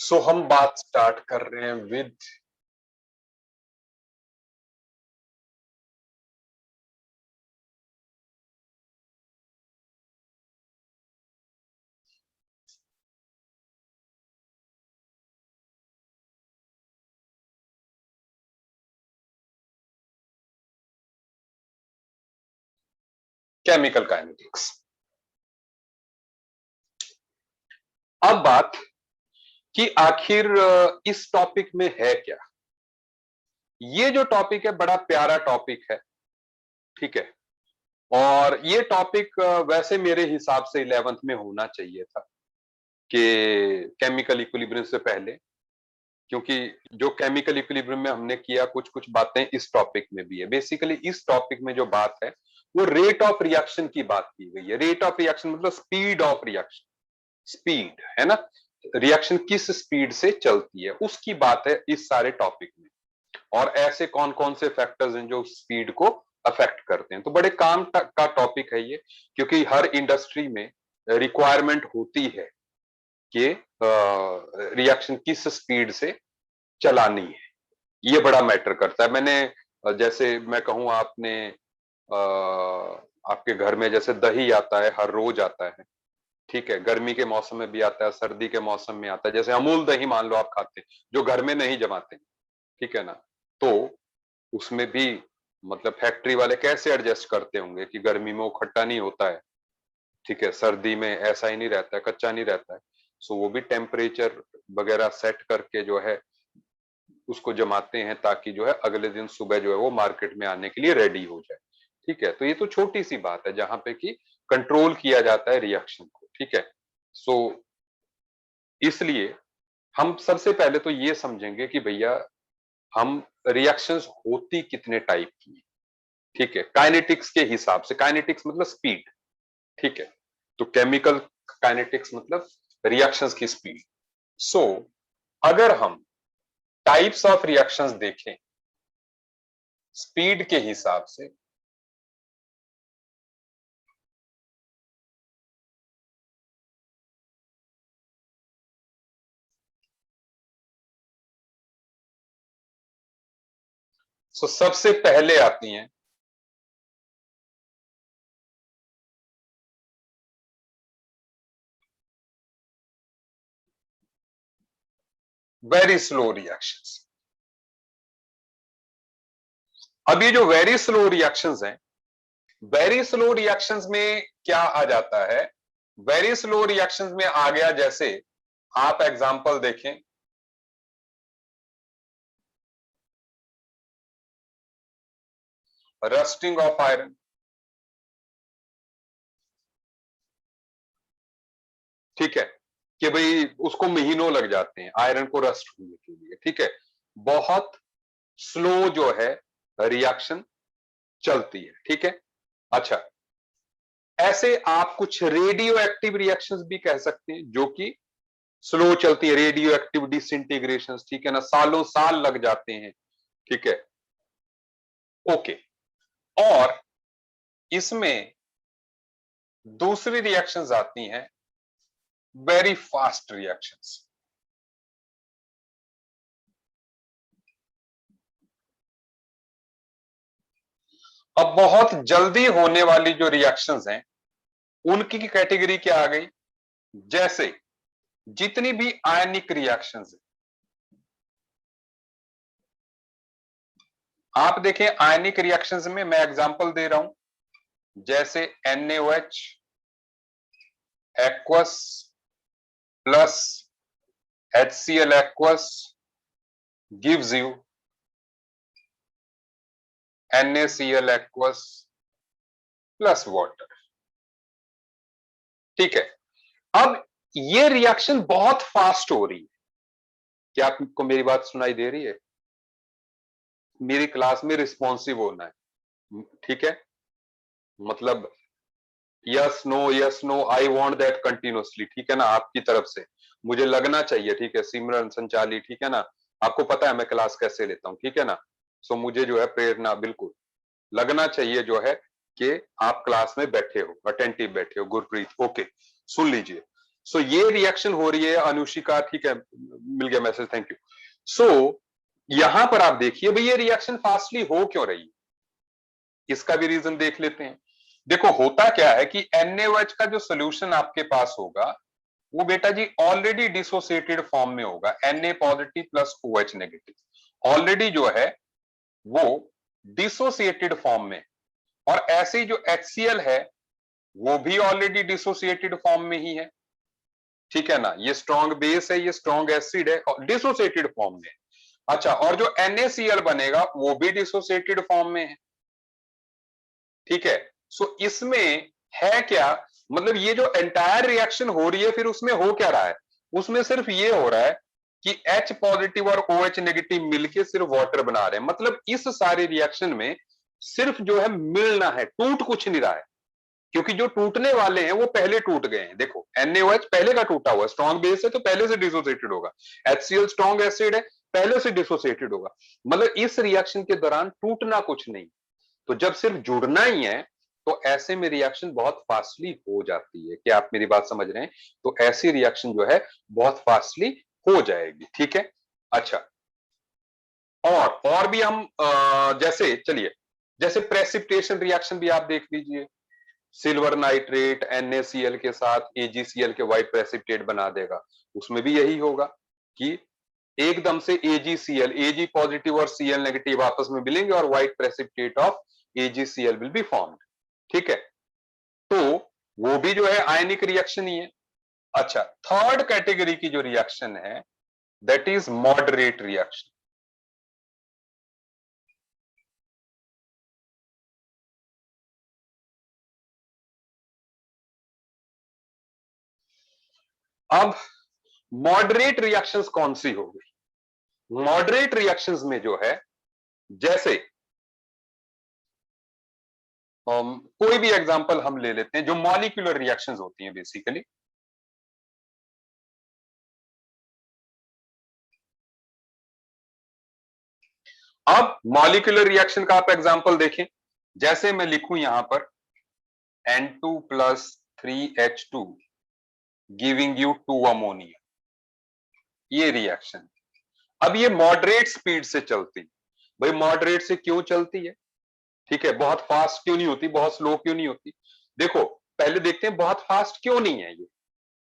सो हम बात स्टार्ट कर रहे हैं विद केमिकल काइनेटिक्स। अब बात कि आखिर इस टॉपिक में है क्या। ये जो टॉपिक है बड़ा प्यारा टॉपिक है, ठीक है। और ये टॉपिक वैसे मेरे हिसाब से 11th में होना चाहिए था कि केमिकल इक्विलिब्रियम से पहले, क्योंकि जो केमिकल इक्विलिब्रियम में हमने किया कुछ कुछ बातें इस टॉपिक में भी है। बेसिकली इस टॉपिक में जो बात है वो रेट ऑफ रिएक्शन की बात की गई है। रेट ऑफ रिएक्शन मतलब स्पीड ऑफ रिएक्शन, स्पीड है ना, रिएक्शन किस स्पीड से चलती है उसकी बात है इस सारे टॉपिक में। और ऐसे कौन कौन से फैक्टर्स हैं जो स्पीड को अफेक्ट करते हैं। तो बड़े काम का टॉपिक है ये, क्योंकि हर इंडस्ट्री में रिक्वायरमेंट होती है कि रिएक्शन किस स्पीड से चलानी है। ये बड़ा मैटर करता है। मैंने जैसे मैं कहूं, आपने आपके घर में जैसे दही आता है, हर रोज आता है, ठीक है। गर्मी के मौसम में भी आता है, सर्दी के मौसम में आता है। जैसे अमूल दही मान लो आप खाते हैं, जो घर में नहीं जमाते, ठीक है ना। तो उसमें भी मतलब फैक्ट्री वाले कैसे एडजस्ट करते होंगे कि गर्मी में वो खट्टा नहीं होता है, ठीक है, सर्दी में ऐसा ही नहीं रहता है, कच्चा नहीं रहता है। सो वो भी टेम्परेचर वगैरह सेट करके जो है उसको जमाते हैं, ताकि जो है अगले दिन सुबह जो है वो मार्केट में आने के लिए रेडी हो जाए, ठीक है। तो ये तो छोटी सी बात है जहां पे कि कंट्रोल किया जाता है रिएक्शन को, ठीक है। सो इसलिए हम सबसे पहले तो ये समझेंगे कि भैया हम रिएक्शंस होती कितने टाइप की है, ठीक है, काइनेटिक्स के हिसाब से। काइनेटिक्स मतलब स्पीड, ठीक है। तो केमिकल काइनेटिक्स मतलब रिएक्शंस की स्पीड। सो अगर हम टाइप्स ऑफ रिएक्शंस देखें स्पीड के हिसाब से, सो सबसे पहले आती हैं वेरी स्लो रिएक्शंस। अब ये जो वेरी स्लो रिएक्शंस हैं, वेरी स्लो रिएक्शंस में क्या आ जाता है। वेरी स्लो रिएक्शंस में आ गया, जैसे आप एग्जांपल देखें, रस्टिंग ऑफ आयरन, ठीक है, कि भाई उसको महीनों लग जाते हैं आयरन को रस्ट होने के लिए, ठीक है। बहुत स्लो जो है रिएक्शन चलती है, ठीक है। अच्छा, ऐसे आप कुछ रेडियो एक्टिव रिएक्शंस भी कह सकते हैं जो कि स्लो चलती है, रेडियो एक्टिव डिसइंटीग्रेशन, ठीक है ना, सालों साल लग जाते हैं, ठीक है। ओके। और इसमें दूसरी रिएक्शंस आती हैं वेरी फास्ट रिएक्शंस। अब बहुत जल्दी होने वाली जो रिएक्शंस हैं उनकी कैटेगरी क्या आ गई, जैसे जितनी भी आयनिक रिएक्शंस है, आप देखें आयनिक रिएक्शंस में मैं एग्जांपल दे रहा हूं, जैसे NaOH aqueous plus HCl aqueous gives you NaCl aqueous plus water, ठीक है। अब ये रिएक्शन बहुत फास्ट हो रही है। क्या आपको मेरी बात सुनाई दे रही है? मेरी क्लास में रिस्पॉन्सिव होना है, ठीक है। मतलब yes no yes no, I want that continuously, ठीक है ना, आपकी तरफ से मुझे लगना चाहिए, ठीक है। सिमरन संचाली, ठीक है ना, आपको पता है मैं क्लास कैसे लेता हूं, ठीक है ना। सो मुझे जो है प्रेरणा बिल्कुल लगना चाहिए जो है कि आप क्लास में बैठे हो, अटेंटिव बैठे हो। गुरप्रीत, ओके, सुन लीजिए। सो ये रिएक्शन हो रही है अनुशिका, ठीक है, मिल गया मैसेज, थैंक यू। सो यहां पर आप देखिए भाई ये रिएक्शन फास्टली हो क्यों रही है, इसका भी रीजन देख लेते हैं। देखो होता क्या है कि NaOH का जो सोल्यूशन आपके पास होगा वो बेटा जी ऑलरेडी डिसोसिएटेड फॉर्म में होगा, Na positive plus OH negative already जो है वो डिसोसिएटेड फॉर्म में, और ऐसे ही जो HCl है वो भी ऑलरेडी डिसोसिएटेड फॉर्म में ही है, ठीक है ना। ये स्ट्रॉन्ग बेस है, ये स्ट्रॉन्ग एसिड है, डिसोसिएटेड फॉर्म में। अच्छा, और जो NaCl बनेगा वो भी डिसोसिएटेड फॉर्म में है, ठीक है। सो इसमें है क्या, मतलब ये जो एंटायर रिएक्शन हो रही है फिर उसमें हो क्या रहा है, उसमें सिर्फ ये हो रहा है कि H पॉजिटिव और OH नेगेटिव मिलके सिर्फ वाटर बना रहे हैं। मतलब इस सारे रिएक्शन में सिर्फ जो है मिलना है, टूट कुछ नहीं रहा है, क्योंकि जो टूटने वाले हैं वो पहले टूट गए हैं। देखो NaOH पहले का टूटा हुआ, स्ट्रॉन्ग बेस है तो पहले से डिसोसिएटेड होगा, HCl स्ट्रॉन्ग एसिड है पहले से डिसोसिएटेड होगा, मतलब इस रिएक्शन के दौरान टूटना कुछ नहीं। तो जब सिर्फ जुड़ना ही है तो ऐसे में रिएक्शन बहुत फास्टली हो जाती है। क्या आप मेरी बात समझ रहे हैं? तो ऐसी रिएक्शन जो है बहुत फास्टली हो जाएगी, ठीक है। अच्छा, और भी हम जैसे चलिए, जैसे प्रेसिपिटेशन रिएक्शन भी आप देख लीजिए, सिल्वर नाइट्रेट NaCl के साथ AgCl के व्हाइट प्रेसिपिटेट बना देगा, उसमें भी यही होगा कि एकदम से AgCl, Ag पॉजिटिव और Cl नेगेटिव आपस में मिलेंगे और white precipitate of AgCl will be formed, ठीक है। तो वो भी जो है आयनिक रिएक्शन ही है। अच्छा, थर्ड कैटेगरी की जो रिएक्शन है दैट इज मॉडरेट रिएक्शन। अब मॉडरेट रिएक्शंस कौन सी हो गई? मॉडरेट रिएक्शंस में जो है, जैसे कोई भी एग्जांपल हम ले लेते हैं, जो मॉलिक्यूलर रिएक्शंस होती हैं बेसिकली। अब मॉलिक्यूलर रिएक्शन का आप एग्जांपल देखें, जैसे मैं लिखूं यहां पर N2 plus 3H2 giving you 2 ammonia, ये रिएक्शन। अब ये मॉडरेट स्पीड से चलती, भाई मॉडरेट से क्यों चलती है, ठीक है, बहुत फास्ट क्यों नहीं होती, बहुत स्लो क्यों नहीं होती? देखो पहले देखते हैं बहुत फास्ट क्यों नहीं है ये,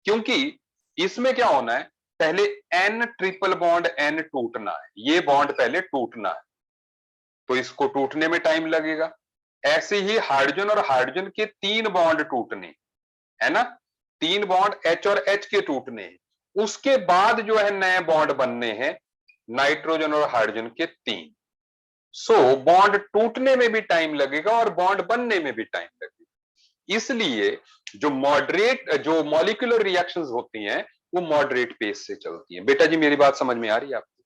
क्योंकि इसमें क्या होना है, पहले N ट्रिपल बॉन्ड N टूटना है, ये बॉन्ड पहले टूटना है, तो इसको टूटने में टाइम लगेगा। ऐसे ही हाइड्रोजन और हाइड्रोजन के 3 बॉन्ड टूटने, है ना, 3 बॉन्ड H और H के टूटने हैं, उसके बाद जो है नए बॉन्ड बनने हैं नाइट्रोजन और हाइड्रोजन के 3। सो बॉन्ड टूटने में भी टाइम लगेगा और बॉन्ड बनने में भी टाइम लगेगा। इसलिए जो मॉलिक्यूलर रिएक्शंस होती हैं वो मॉडरेट पेस से चलती हैं। बेटा जी मेरी बात समझ में आ रही है आपको?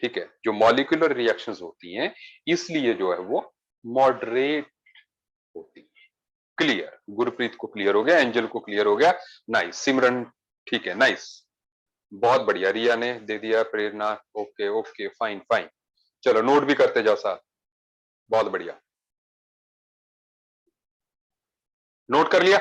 ठीक है, जो मॉलिक्यूलर रिएक्शंस होती हैं इसलिए जो है वो मॉडरेट होती है। क्लियर, गुरप्रीत को क्लियर हो गया, एंजल को क्लियर हो गया, नाइस। सिमरन ठीक है, नाइस, बहुत बढ़िया। रिया ने दे दिया, प्रेरणा ओके ओके, फाइन फाइन, चलो नोट भी करते जाओ साथ, बहुत बढ़िया, नोट कर लिया।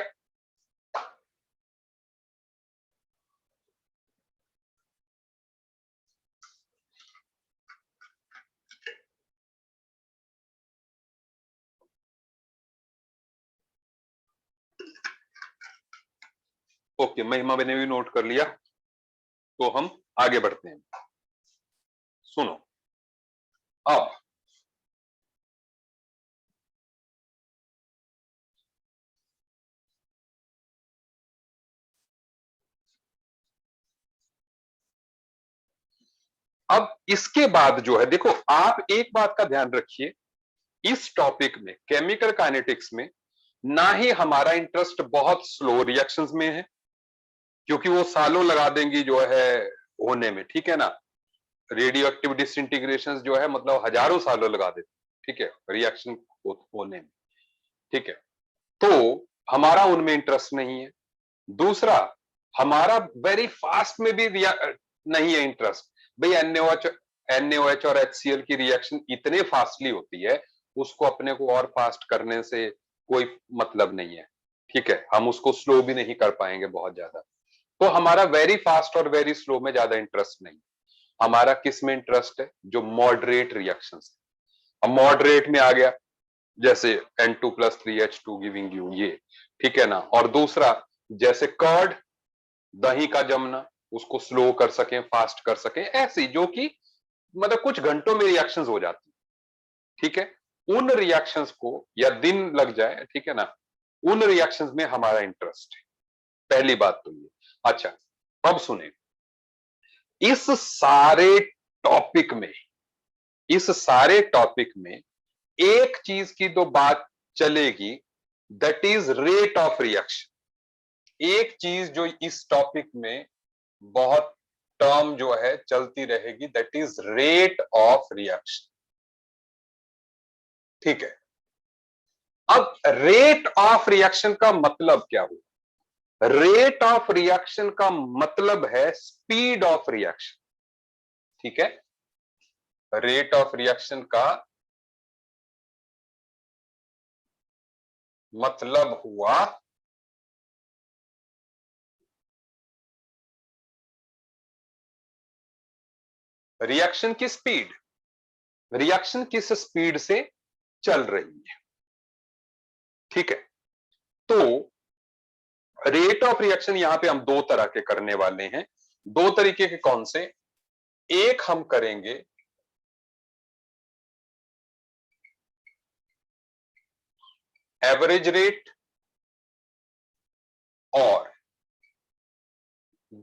ओके, महिमा ने भी नोट कर लिया, तो हम आगे बढ़ते हैं। सुनो, अब इसके बाद जो है, देखो आप एक बात का ध्यान रखिए, इस टॉपिक में केमिकल काइनेटिक्स में ना ही हमारा इंटरेस्ट बहुत स्लो रिएक्शंस में है, क्योंकि वो सालों लगा देंगी जो है होने में, ठीक है ना। रेडियो एक्टिव डिसइंटीग्रेशन जो है मतलब हजारों सालों लगा देते, ठीक है, रिएक्शन होने में, ठीक है। तो हमारा उनमें इंटरेस्ट नहीं है। दूसरा, हमारा वेरी फास्ट में भी नहीं है इंटरेस्ट। भाई NaOH और HCl की रिएक्शन इतने फास्टली होती है, उसको अपने को और फास्ट करने से कोई मतलब नहीं है, ठीक है, हम उसको स्लो भी नहीं कर पाएंगे बहुत ज्यादा। तो हमारा वेरी फास्ट और वेरी स्लो में ज्यादा इंटरेस्ट नहीं। हमारा किस में इंटरेस्ट है? जो मॉडरेट रिएक्शन है। अब मॉडरेट में आ गया जैसे N2+3H2 गिविंग यू, ये ठीक है ना। और दूसरा जैसे कर्ड, दही का जमना, उसको स्लो कर सकें, फास्ट कर सकें, ऐसी जो कि मतलब कुछ घंटों में रिएक्शंस हो जाती, ठीक है। उन रिएक्शंस को, या दिन लग जाए, ठीक है ना, उन रिएक्शंस में हमारा इंटरेस्ट है। पहली बात तो ये। अच्छा, अब सुने, इस सारे टॉपिक में, इस सारे टॉपिक में एक चीज की तो बात चलेगी, that is rate of reaction. एक चीज जो इस टॉपिक में बहुत टर्म जो है चलती रहेगी, that is rate of reaction, ठीक है। अब रेट ऑफ रिएक्शन का मतलब क्या हुआ? रेट ऑफ रिएक्शन का मतलब है स्पीड ऑफ रिएक्शन, ठीक है। रेट ऑफ रिएक्शन का मतलब हुआ रिएक्शन की स्पीड, रिएक्शन किस स्पीड से चल रही है, ठीक है। तो रेट ऑफ रिएक्शन यहां पे हम दो तरह के करने वाले हैं। दो तरीके के कौन से? एक हम करेंगे एवरेज रेट, और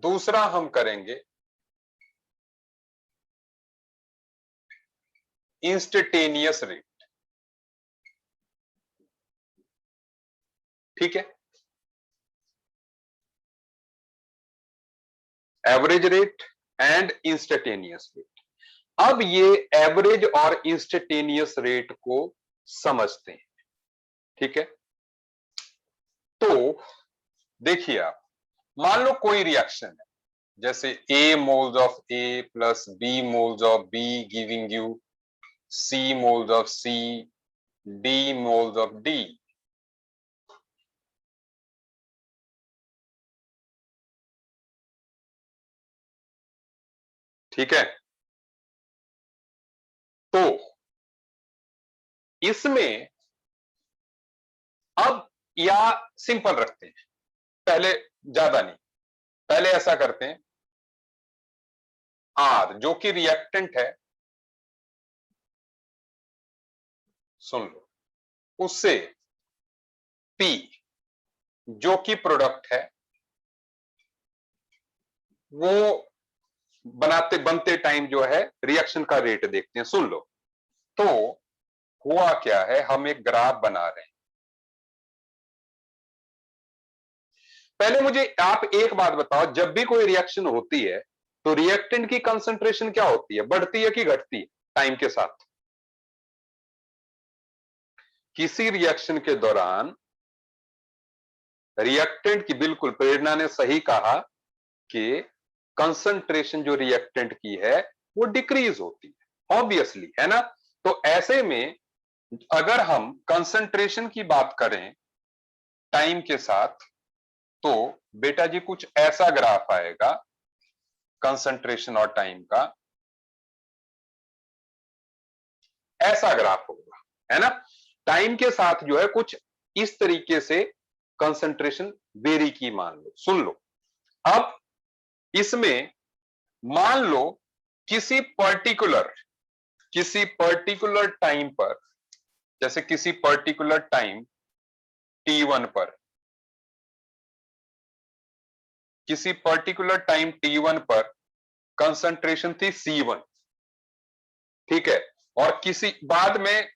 दूसरा हम करेंगे इंस्टेंटेनियस रेट, ठीक है। Average rate and instantaneous rate. अब ये एवरेज और इंस्टेंटेनियस रेट को समझते हैं, ठीक है। तो देखिए आप, मान लो कोई रिएक्शन है, जैसे A moles of A plus B moles of B giving you C moles of C, D moles of D, ठीक है। तो इसमें अब, या सिंपल रखते हैं, पहले ज्यादा नहीं, पहले ऐसा करते हैं, R जो कि रिएक्टेंट है, सुन लो, उससे P जो कि प्रोडक्ट है, वो बनाते बनते टाइम जो है रिएक्शन का रेट देखते हैं, सुन लो। तो हुआ क्या है, हम एक ग्राफ बना रहे हैं। पहले मुझे आप एक बात बताओ, जब भी कोई रिएक्शन होती है तो रिएक्टेंट की कंसंट्रेशन क्या होती है? बढ़ती है कि घटती है टाइम के साथ? किसी रिएक्शन के दौरान रिएक्टेंट की, बिल्कुल प्रेरणा ने सही कहा कि कंसंट्रेशन जो रिएक्टेंट की है वो डिक्रीज होती है, ऑब्वियसली, है ना। तो ऐसे में अगर हम कंसंट्रेशन की बात करें टाइम के साथ, तो बेटा जी कुछ ऐसा ग्राफ आएगा कंसंट्रेशन और टाइम का, ऐसा ग्राफ होगा, है ना। टाइम के साथ जो है कुछ इस तरीके से कंसंट्रेशन वेरी की, मान लो, सुन लो। अब इसमें मान लो किसी पर्टिकुलर, किसी पर्टिकुलर टाइम पर, जैसे किसी पर्टिकुलर टाइम T1 पर, किसी पर्टिकुलर टाइम T1 पर कंसंट्रेशन थी C1, ठीक है। और किसी बाद में,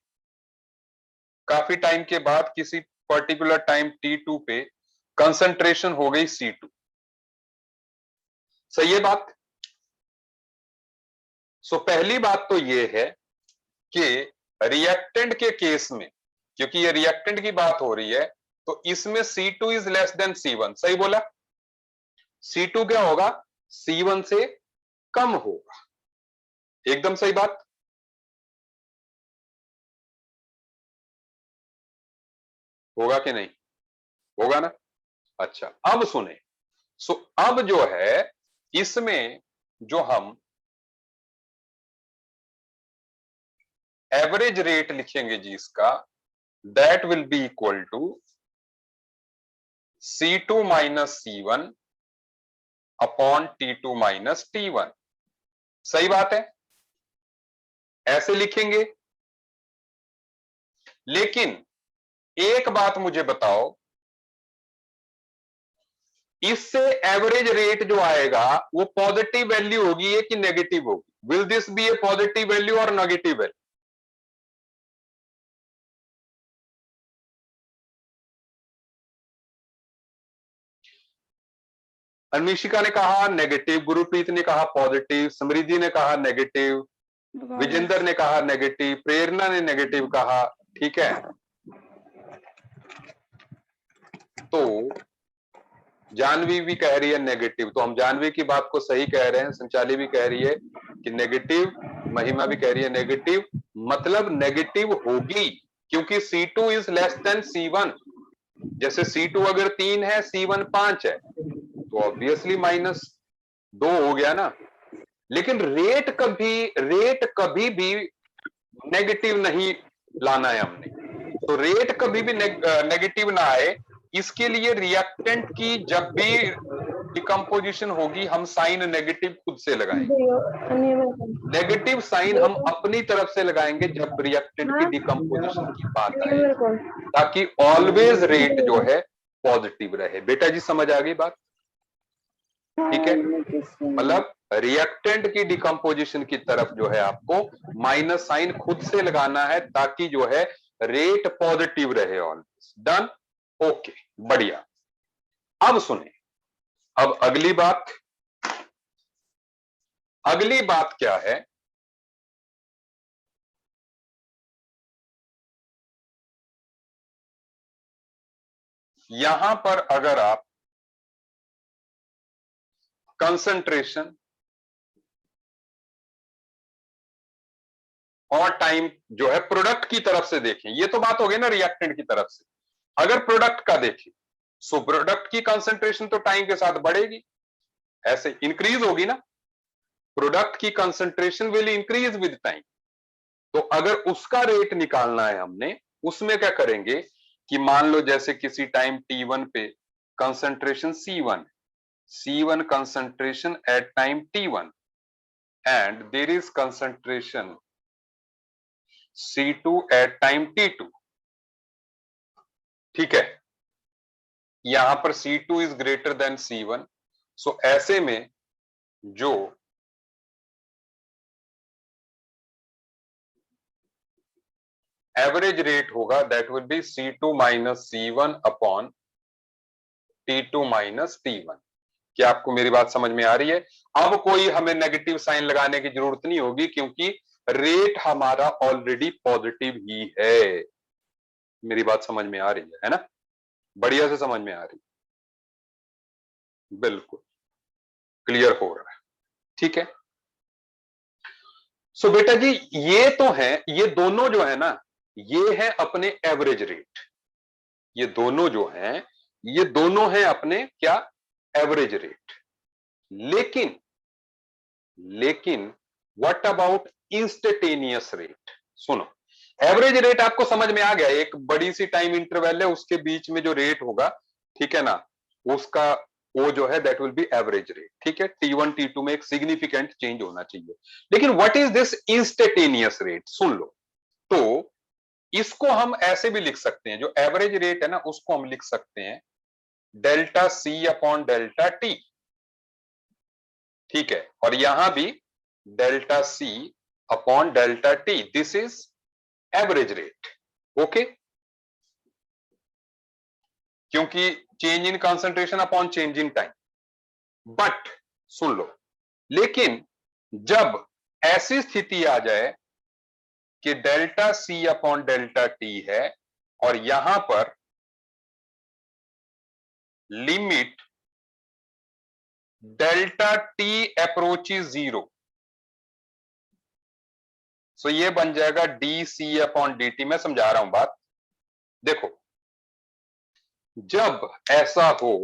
काफी टाइम के बाद, किसी पर्टिकुलर टाइम T2 पे कंसंट्रेशन हो गई C2। सही है बात? सो पहली बात तो ये है कि रिएक्टेंट के केस में, क्योंकि ये रिएक्टेंट की बात हो रही है, तो इसमें C2 is less than C1, सही बोला। C2 क्या होगा? C1 से कम होगा, एकदम सही बात। होगा कि नहीं? होगा ना। अच्छा, अब सुने, सो अब जो है इसमें जो हम एवरेज रेट लिखेंगे जी इसका, that will be equal to C2 minus C1 upon T2 minus T1। सही बात है, ऐसे लिखेंगे। लेकिन एक बात मुझे बताओ, इससे एवरेज रेट जो आएगा वो पॉजिटिव वैल्यू होगी या कि नेगेटिव होगी? Will this be a positive value और नेगेटिव वैल्यू? अन्वेषिका ने कहा नेगेटिव, गुरुप्रीत ने कहा पॉजिटिव, समृद्धि ने कहा नेगेटिव, विजेंद्र ने कहा नेगेटिव, प्रेरणा ने नेगेटिव कहा। ठीक है, तो जानवी भी कह रही है नेगेटिव, तो हम जानवी की बात को सही कह रहे हैं। संचाली भी कह रही है कि नेगेटिव, महिमा भी कह रही है नेगेटिव, मतलब नेगेटिव होगी क्योंकि C2 is less than C1। जैसे C2 अगर 3 है, C1 5 है, तो ऑब्वियसली -2 हो गया ना। लेकिन रेट कभी भी नेगेटिव नहीं लाना है हमने। तो रेट कभी भी नेगेटिव ना आए, इसके लिए रिएक्टेंट की जब भी डिकम्पोजिशन होगी हम साइन नेगेटिव खुद से लगाएंगे। नेगेटिव साइन हम अपनी तरफ से लगाएंगे जब रिएक्टेंट की डिकम्पोजिशन की बात आए, ताकि ऑलवेज रेट जो है पॉजिटिव रहे। बेटा जी समझ आ गई बात? ठीक है, मतलब रिएक्टेंट की डिकम्पोजिशन की तरफ जो है आपको माइनस साइन खुद से लगाना है ताकि जो है रेट पॉजिटिव रहे ऑलवेज। डन? ओके, बढ़िया। अब सुने, अब अगली बात क्या है? यहां पर अगर आप कंसंट्रेशन और टाइम जो है प्रोडक्ट की तरफ से देखें, ये तो बात हो गई ना रिएक्टेंट की तरफ से। अगर प्रोडक्ट का देखें, सो प्रोडक्ट की कंसंट्रेशन तो टाइम के साथ बढ़ेगी, ऐसे इंक्रीज होगी ना। प्रोडक्ट की concentration will increase with time. तो अगर उसका रेट निकालना है हमने, उसमें क्या करेंगे कि मान लो जैसे किसी टाइम T1 पे concentration C1 concentration at time T1 and there is concentration C2 at time T2। ठीक है, यहां पर C2 is greater than C1, सो ऐसे में जो एवरेज रेट होगा that will B C2 minus C1 upon T2 minus T1। क्या आपको मेरी बात समझ में आ रही है? अब कोई हमें नेगेटिव साइन लगाने की जरूरत नहीं होगी क्योंकि रेट हमारा ऑलरेडी पॉजिटिव ही है। मेरी बात समझ में आ रही है ना? बढ़िया से समझ में आ रही, बिल्कुल क्लियर हो रहा है। ठीक है, सो बेटा जी ये तो है, ये दोनों जो है ना, ये है अपने एवरेज रेट। ये दोनों जो हैं, ये दोनों हैं अपने क्या? Average rate. लेकिन व्हाट अबाउट इंस्टेंटेनियस रेट? सुनो, एवरेज रेट आपको समझ में आ गया, एक बड़ी सी टाइम इंटरवल है, उसके बीच में जो रेट होगा, ठीक है ना, उसका वो जो है that will B average rate. ठीक है, T1 T2 में एक सिग्निफिकेंट चेंज होना चाहिए। लेकिन what is this instantaneous rate? सुन लो, तो इसको हम ऐसे भी लिख सकते हैं, जो एवरेज रेट है ना उसको हम लिख सकते हैं delta C upon delta T। ठीक है, और यहां भी delta C upon delta T, this is average rate. Okay, क्योंकि change in concentration upon change in time. But सुन लो, लेकिन जब ऐसी स्थिति आ जाए कि delta C upon delta T है और यहां पर limit delta T approaches 0, so ये बन जाएगा DC अपॉन DT। मैं समझा रहा हूं बात, देखो, जब ऐसा हो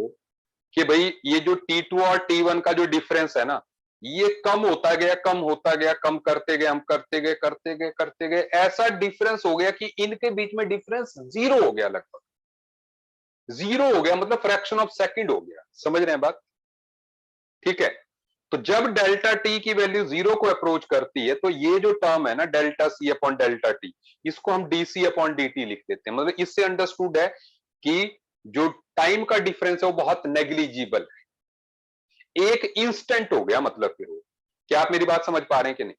कि भाई ये जो T2 और T1 का जो डिफरेंस है ना, ये कम होता गया, कम होता गया, कम करते गए, हम करते गए, करते गए, करते गए, ऐसा डिफरेंस हो गया कि इनके बीच में डिफरेंस जीरो हो गया, लगभग जीरो हो गया, मतलब फ्रैक्शन ऑफ सेकंड हो गया। समझ रहे हैं बात? ठीक है। तो जब डेल्टा टी की वैल्यू जीरो को अप्रोच करती है, तो ये जो टर्म है ना, delta C upon delta T, इसको हम डीसी अपॉन डी लिख देते हैं। मतलब इससे अंडरस्टूड है कि जो टाइम का डिफरेंस है वो बहुत नेग्लिजिबल है, एक इंस्टेंट हो गया, मतलब फिर वो। क्या आप मेरी बात समझ पा रहे हैं कि नहीं?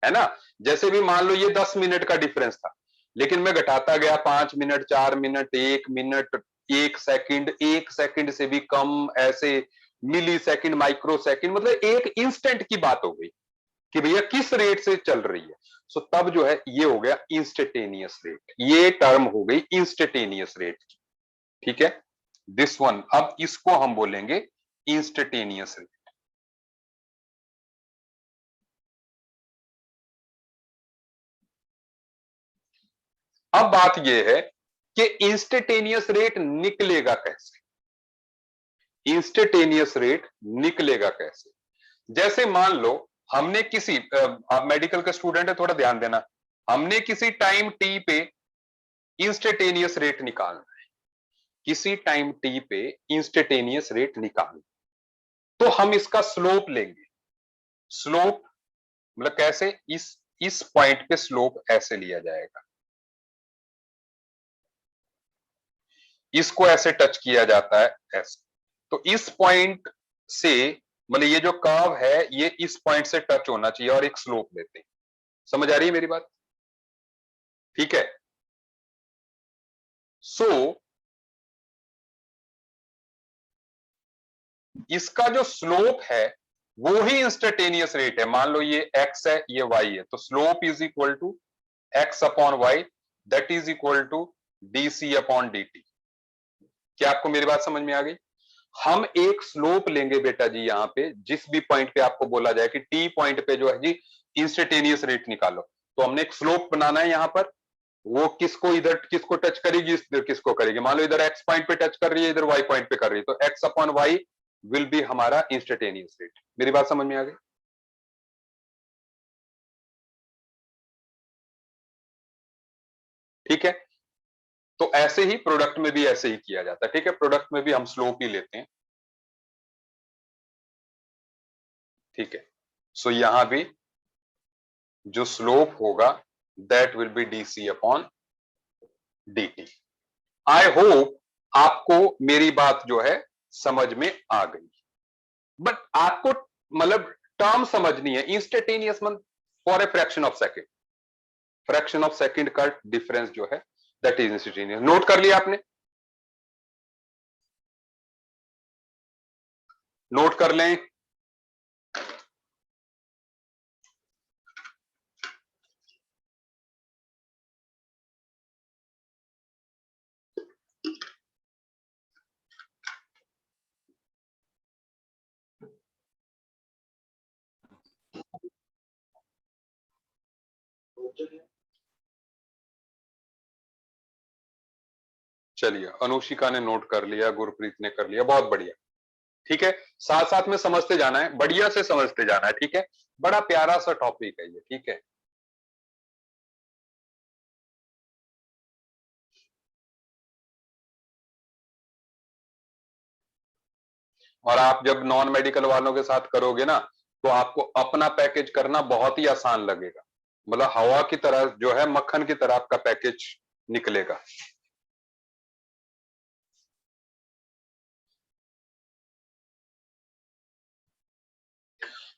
है ना? जैसे भी मान लो ये 10 मिनट का डिफरेंस था, लेकिन मैं घटाता गया 5 minute, 4 minute, 1 minute, 1 second, 1 second से भी कम, ऐसे मिली सेकंड, माइक्रो सेकंड, मतलब एक इंस्टेंट की बात हो गई कि भैया किस रेट से चल रही है। सो तब जो है ये हो गया इंस्टेंटेनियस रेट, ये टर्म हो गई इंस्टेंटेनियस रेट की। ठीक है, दिस वन, अब इसको हम बोलेंगे इंस्टेंटेनियस रेट। अब बात यह है कि इंस्टेंटेनियस रेट निकलेगा कैसे? इंस्टेंटेनियस रेट निकलेगा कैसे? जैसे मान लो हमने किसी, आप मेडिकल का स्टूडेंट है, थोड़ा ध्यान देना, हमने किसी टाइम टी पे इंस्टेंटेनियस रेट निकालना है, किसी टाइम टी पे इंस्टेंटेनियस रेट निकालना, तो हम इसका स्लोप लेंगे। स्लोप मतलब कैसे? इस पॉइंट पे स्लोप ऐसे लिया जाएगा, इसको ऐसे टच किया जाता है, ऐसे। तो इस पॉइंट से, मतलब ये जो कर्व है ये इस पॉइंट से टच होना चाहिए और एक स्लोप लेते हैं। समझ आ रही है मेरी बात? ठीक है। सो इसका जो स्लोप है वो ही इंस्टेंटेनियस रेट है। मान लो ये x है, ये y है, तो slope is equal to x upon Y, that is equal to dc upon dt। क्या आपको मेरी बात समझ में आ गई? हम एक स्लोप लेंगे बेटा जी, यहां पे जिस भी पॉइंट पे आपको बोला जाए कि टी पॉइंट पे जो है जी इंस्टेंटेनियस रेट निकालो, तो हमने एक स्लोप बनाना है यहां पर। वो किसको, इधर किसको टच करेगी, इधर किसको करेगी। मान लो इधर एक्स पॉइंट पे टच कर रही है, इधर वाई पॉइंट पे कर रही है, तो X upon Y will be हमारा इंस्टेंटेनियस रेट। मेरी बात समझ में आ गई? ठीक है। तो ऐसे ही प्रोडक्ट में भी ऐसे ही किया जाता है। ठीक है, प्रोडक्ट में भी हम स्लोप ही लेते हैं। ठीक है। सो यहां भी जो स्लोप होगा that will B DC upon dt। I hope आपको मेरी बात जो है समझ में आ गई। बट आपको मतलब टर्म समझनी है, इंस्टेंटेनियस मतलब for a fraction of second, fraction of second का डिफरेंस जो है दैट इज इंस्टेंटेनियस। नोट कर लिया आपने? नोट कर लें। चलिए, अनुशिका ने नोट कर लिया, गुरप्रीत ने कर लिया, बहुत बढ़िया। ठीक है, साथ साथ में समझते जाना है, बढ़िया से समझते जाना है। ठीक है, बड़ा प्यारा सा टॉपिक है ये। ठीक है, और आप जब नॉन मेडिकल वालों के साथ करोगे ना, तो आपको अपना पैकेज करना बहुत ही आसान लगेगा। मतलब हवा की तरह जो है, मक्खन की तरह आपका पैकेज निकलेगा।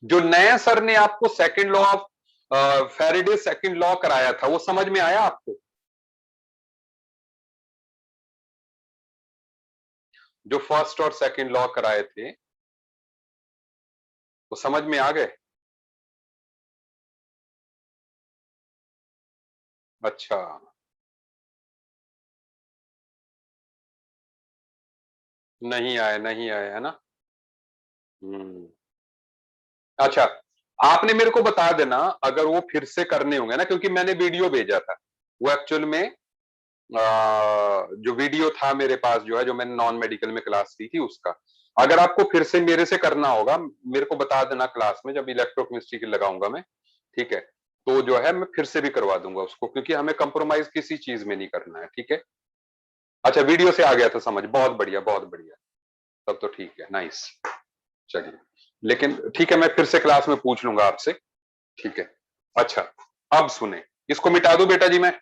जो नए सर ने आपको second law of Faraday second law कराया था, वो समझ में आया आपको? जो फर्स्ट और सेकंड लॉ कराए थे, वो समझ में आ गए? अच्छा, नहीं आए, नहीं आए, है ना? हम्म। अच्छा, आपने मेरे को बता देना अगर वो फिर से करने होंगे ना, क्योंकि मैंने वीडियो भेजा था, वो एक्चुअल में जो वीडियो था मेरे पास जो है, जो मैंने नॉन मेडिकल में क्लास ली थी उसका, अगर आपको फिर से मेरे से करना होगा मेरे को बता देना क्लास में, जब इलेक्ट्रोकेमिस्ट्री की लगाऊंगा मैं, ठीक है, तो जो है मैं फिर से भी करवा दूंगा उसको, क्योंकि हमें कंप्रोमाइज किसी चीज में नहीं करना है, ठीक है। अच्छा, वीडियो से आ गया था समझ, बहुत बढ़िया बहुत बढ़िया, तब तो ठीक है, नाइस। चलिए, लेकिन ठीक है, मैं फिर से क्लास में पूछ लूंगा आपसे, ठीक है। अच्छा, अब सुने, इसको मिटा दूं बेटा जी मैं,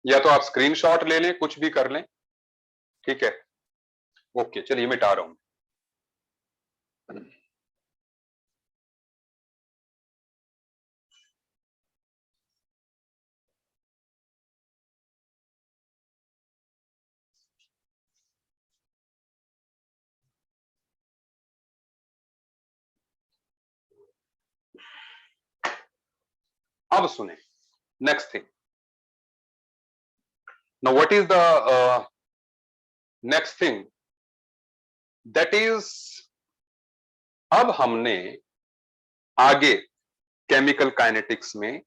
या तो आप स्क्रीनशॉट ले लें, कुछ भी कर लें, ठीक है। ओके, चलिए मिटा रहा हूं। अब सुने, next thing, now what is the next thing, that is, अब हमने आगे केमिकल काइनेटिक्स में,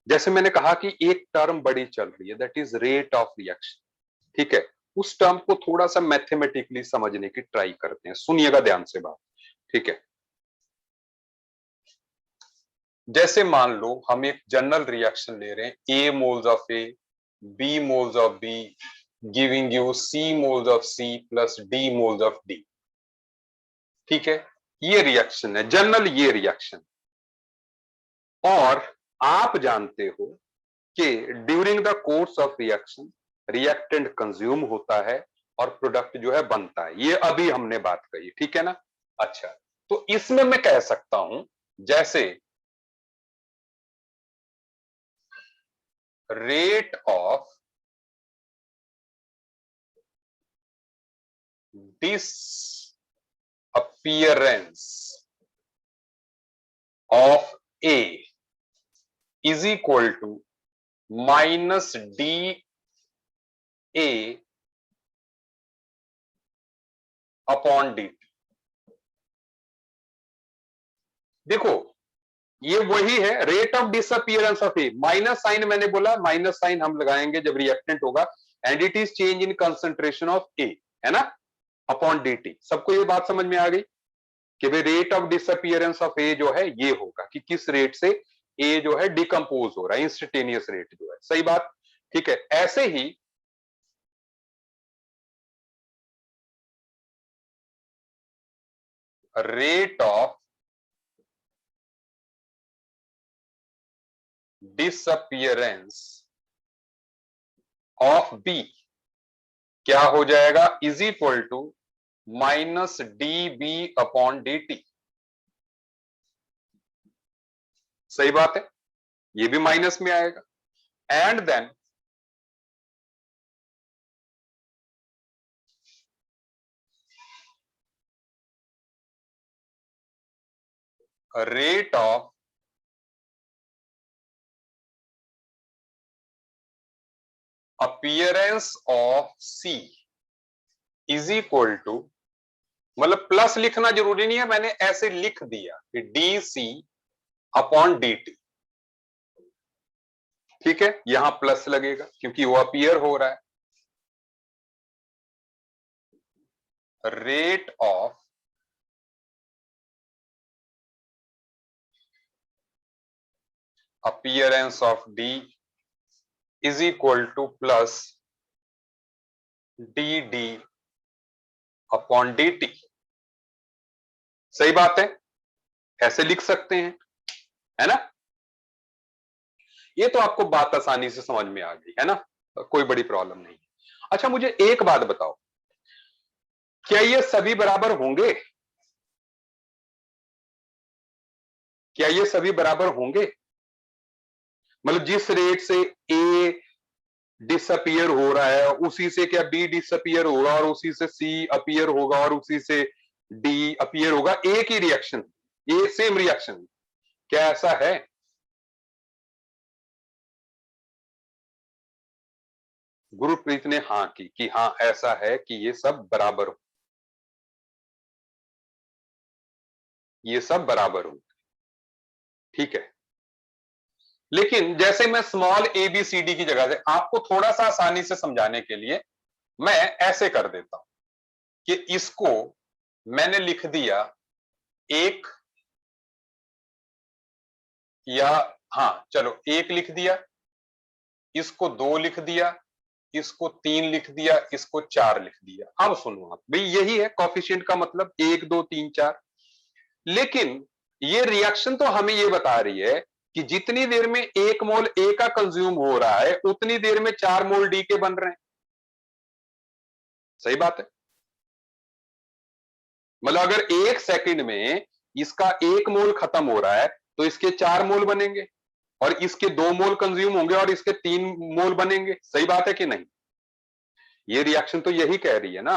जैसे मैंने कहा कि एक टर्म बड़ी चल रही है, that is rate of reaction, ठीक है। उस टर्म को थोड़ा सा मैथमेटिकली समझने की ट्राई करते हैं, सुनिएगा ध्यान से बात, ठीक है। जैसे मान लो हम एक जनरल रिएक्शन ले रहे हैं, A moles of A, B moles of B, giving you C moles of C plus D moles of D, ठीक है। ये रिएक्शन है जनरल, ये रिएक्शन, और आप जानते हो कि during the course of reaction reactant consume होता है और प्रोडक्ट जो है बनता है, ये अभी हमने बात कही, ठीक है ना। अच्छा, तो इसमें मैं कह सकता हूं, जैसे rate of disappearance of A is equal to minus DA upon dt। देखो, ये वही है rate of disappearance of A, minus sign मैंने बोला, माइनस साइन हम लगाएंगे जब रिएक्टेंट होगा, and it is change in concentration of A, है ना, अपॉन dt। सबको ये बात समझ में आ गई कि भाई रेट ऑफ डिसअपियरेंस ऑफ ए जो है ये होगा कि किस रेट से ए जो है डिकम्पोज हो रहा है, इंस्टेंटेनियस रेट जो है, सही बात, ठीक है। ऐसे ही rate of disappearance of B क्या हो जाएगा, is equal to minus D B upon D T, सही बात है, ये भी माइनस में आएगा, and then rate of appearance of C is equal to, मतलब प्लस लिखना जरूरी नहीं है, मैंने ऐसे लिख दिया कि D C upon D T, ठीक है, यहां प्लस लगेगा क्योंकि वो अपीयर हो रहा है। Rate of appearance of D is equal two plus D D upon D T, सही बात है, ऐसे लिख सकते हैं, है ना। ये तो आपको बात आसानी से समझ में आ गई है ना, कोई बड़ी प्रॉब्लम नहीं। अच्छा, मुझे एक बात बताओ, क्या ये सभी बराबर होंगे, क्या ये सभी बराबर होंगे, मतलब जिस रेट से ए डिसअपियर हो रहा है उसी से क्या बी डिसअपियर होगा, और उसी से सी अपीयर होगा, और उसी से डी अपीयर होगा, एक ही रिएक्शन, ये सेम रिएक्शन, क्या ऐसा है। गुरप्रीत ने हाँ की कि हाँ ऐसा है कि ये सब बराबर हो, ये सब बराबर हो, ठीक है। लेकिन जैसे मैं small A B C D की जगह से आपको थोड़ा सा आसानी से समझाने के लिए मैं ऐसे कर देता हूं कि इसको मैंने लिख दिया एक, या हाँ चलो एक लिख दिया, इसको दो लिख दिया, इसको तीन लिख दिया, इसको चार लिख दिया। अब सुनो आप भाई, यही है कॉफिशिएंट का मतलब, एक दो तीन चार। लेकिन ये रिएक्शन तो हमें ये बता रही है कि जितनी देर में एक मोल ए का कंज्यूम हो रहा है उतनी देर में 4 मोल डी के बन रहे हैं। सही बात है। मतलब अगर एक सेकंड में इसका एक मोल खत्म हो रहा है तो इसके 4 मोल बनेंगे, और इसके 2 मोल कंज्यूम होंगे और इसके 3 मोल बनेंगे। सही बात है कि नहीं? ये रिएक्शन तो यही कह रही है ना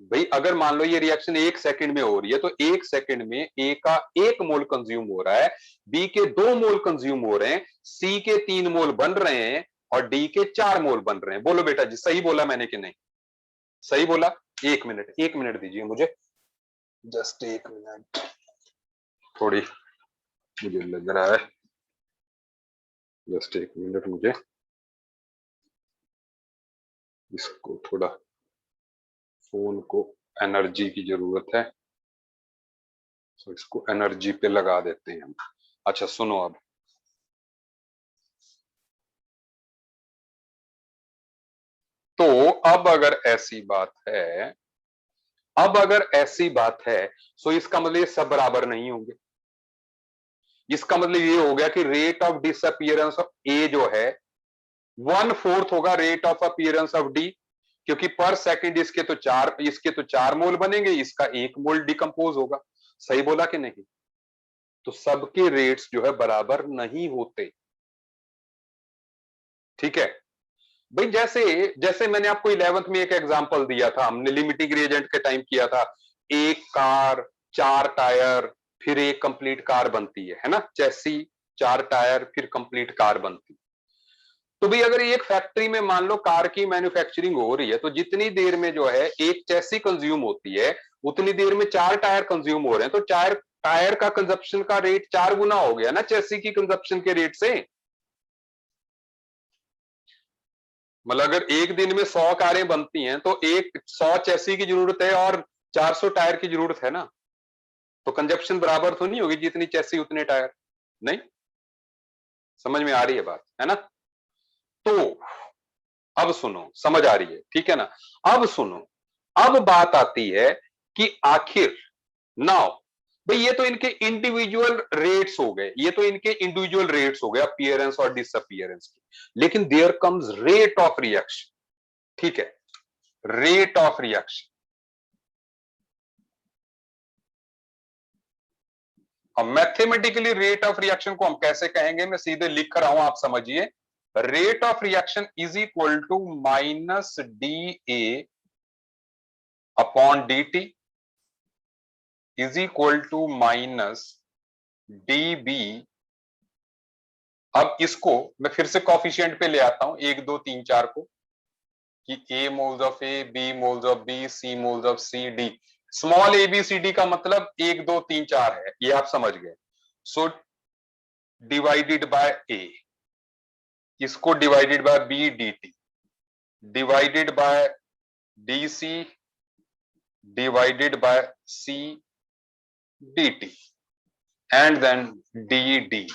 भाई, अगर मान लो ये रिएक्शन एक सेकंड में हो रही है तो एक सेकंड में ए का एक मोल कंज्यूम हो रहा है, बी के 2 मोल कंज्यूम हो रहे हैं, सी के 3 मोल बन रहे हैं, और डी के 4 मोल बन रहे हैं। बोलो बेटा जी, सही बोला मैंने कि नहीं? सही बोला। एक मिनट दीजिए मुझे, जस्ट एक मिनट, थोड़ी मुझे लग रहा है, जस्ट एक मिनट, मुझे इसको थोड़ा, फोन को एनर्जी की जरूरत है, तो इसको एनर्जी पे लगा देते हैं हम। अच्छा सुनो, तो अब अगर ऐसी बात है, अब अगर ऐसी बात है तो इसका मतलब ये सब बराबर नहीं होंगे। इसका मतलब ये हो गया कि रेट ऑफ डिसअपियरेंस ऑफ ए जो है 1/4 होगा rate of appearance of D, क्योंकि पर सेकंड इसके तो 4 मोल बनेंगे, इसका 1 मोल डिकम्पोज होगा। सही बोला कि नहीं? तो सबके रेट्स जो है बराबर नहीं होते। ठीक है भाई, जैसे जैसे मैंने आपको 11th में एक एग्जांपल दिया था, हमने लिमिटिंग रिएजेंट के टाइम किया था, एक कार, 4 टायर, फिर एक कंप्लीट कार बनती है ना, चैसी, 4 टायर, फिर कंप्लीट कार बनती है। तो भाई अगर एक फैक्ट्री में मान लो कार की मैन्युफैक्चरिंग हो रही है, तो जितनी देर में जो है एक चैसी कंज्यूम होती है उतनी देर में 4 टायर कंज्यूम हो रहे हैं, तो 4 टायर का कंजप्शन का रेट 4 गुना हो गया ना चैसी की कंजप्शन के रेट से। मतलब अगर एक दिन में 100 कारें बनती हैं तो एक 100 चैसी की जरूरत है और 400 टायर की जरूरत है ना, तो कंजप्शन बराबर तो नहीं होगी, जितनी चैसी उतने टायर। नहीं, समझ में आ रही है बात, है ना? तो अब सुनो, समझ आ रही है, ठीक है ना? अब सुनो, अब बात आती है कि आखिर नाउ भाई ये तो इनके इंडिविजुअल रेट्स हो गए, ये तो इनके इंडिविजुअल रेट्स हो गए अपीयरेंस और डिसअपीयरेंस की, लेकिन there comes rate of reaction. ठीक है, रेट ऑफ रिएक्शन। अब मैथमेटिकली रेट ऑफ रिएक्शन को हम कैसे कहेंगे, मैं सीधे लिख रहा हूं, आप समझिए। Rate of reaction is equal to minus D A upon D T is equal to minus D B. अब इसको मैं फिर से कॉफिशिएंट पे ले आता हूं, 1 2 3 4 को, कि A moles of A, B moles of B, C moles of C, D. Small A B C D का मतलब 1 2 3 4 है, ये आप समझ गए। सो डिवाइडेड बाय ए, इसको divided by B D T, divided by D C, divided by C D T, and then D D,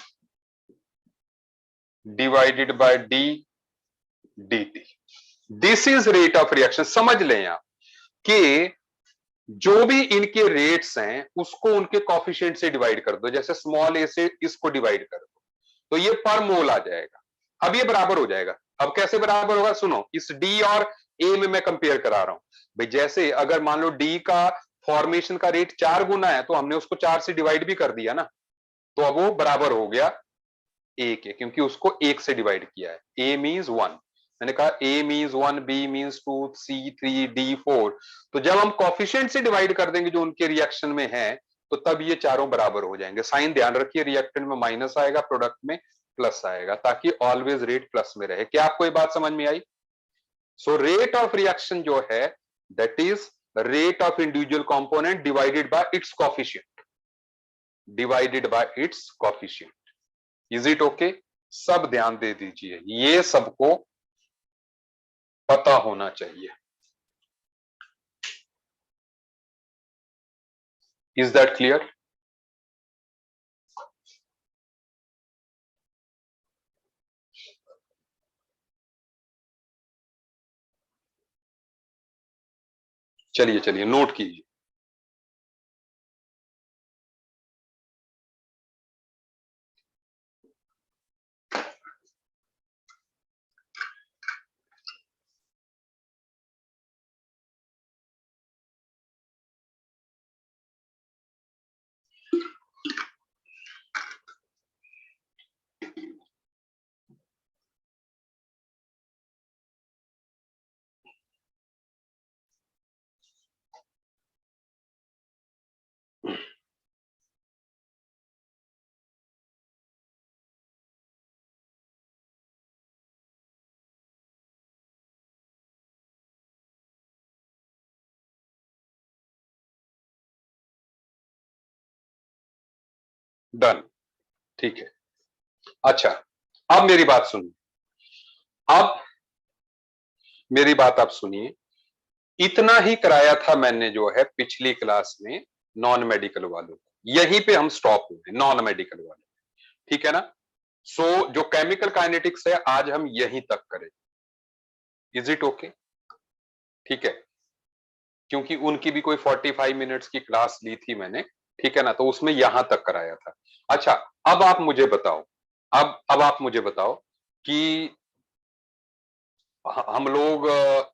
divided by D D T. This is rate of reaction. समझ लें आप कि जो भी इनके rates हैं उसको उनके कॉफिशिएंट से डिवाइड कर दो, जैसे स्मॉल ए से इसको डिवाइड कर दो तो ये पर मोल आ जाएगा। अब ये बराबर हो जाएगा। अब कैसे बराबर होगा, सुनो, इस डी और ए में मैं कंपेयर करा रहा हूं भाई। जैसे अगर मान लो डी का फॉर्मेशन का रेट 4 गुना है तो हमने उसको 4 से डिवाइड भी कर दिया ना, तो अब वो बराबर हो गया ए के, क्योंकि उसको 1 से डिवाइड किया है। ए मीन्स 1, मैंने कहा ए मीन्स 1, बी मीन्स 2, सी 3, डी 4। तो जब हम कॉफिशिएंट से डिवाइड कर देंगे जो उनके रिएक्शन में है, तो तब ये चारों बराबर हो जाएंगे। साइन ध्यान रखिए, रिएक्टेंट में माइनस आएगा, प्रोडक्ट में प्लस आएगा, ताकि ऑलवेज रेट प्लस में रहे। क्या आपको ये बात समझ में आई? सो रेट ऑफ रिएक्शन जो है that is rate of individual component divided by it's coefficient, divided by it's coefficient. Is it okay? सब ध्यान दे दीजिए, ये सबको पता होना चाहिए। Is that clear? चलिए चलिए नोट कीजिए। डन, ठीक है। अच्छा, अब मेरी बात सुनिए। अब मेरी बात आप सुनिए। इतना ही कराया था मैंने जो है पिछली क्लास में नॉन मेडिकल वालों को, यहीं पे हम स्टॉप हुए नॉन मेडिकल वाले, ठीक है ना? सो जो केमिकल काइनेटिक्स है आज हम यहीं तक करें। Is it okay? ठीक है, क्योंकि उनकी भी कोई 45 मिनट्स की क्लास ली थी मैंने, ठीक है ना? तो उसमें यहां तक कराया था। अच्छा, अब आप मुझे बताओ, अब आप मुझे बताओ कि हम लोग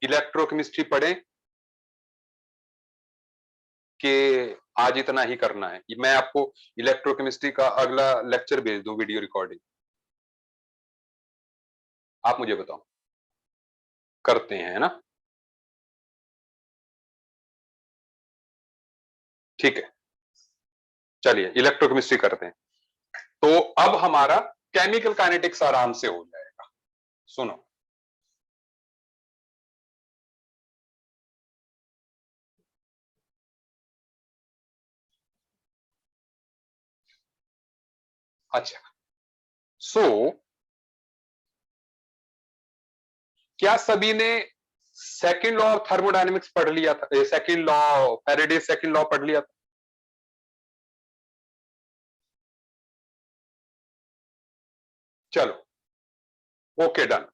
इलेक्ट्रोकेमिस्ट्री पढ़े कि आज इतना ही करना है? मैं आपको इलेक्ट्रोकेमिस्ट्री का अगला लेक्चर भेज दूं, वीडियो रिकॉर्डिंग? आप मुझे बताओ, करते हैं है ना? ठीक है, चलिए इलेक्ट्रोकेमिस्ट्री करते हैं। तो अब हमारा केमिकल काइनेटिक्स आराम से हो जाएगा। सुनो, अच्छा, सो क्या सभी ने सेकंड लॉ ऑफ थर्मोडायनेमिक्स पढ़ लिया था? Second law, Faraday second law पढ़ लिया था? चलो, ओके, डन।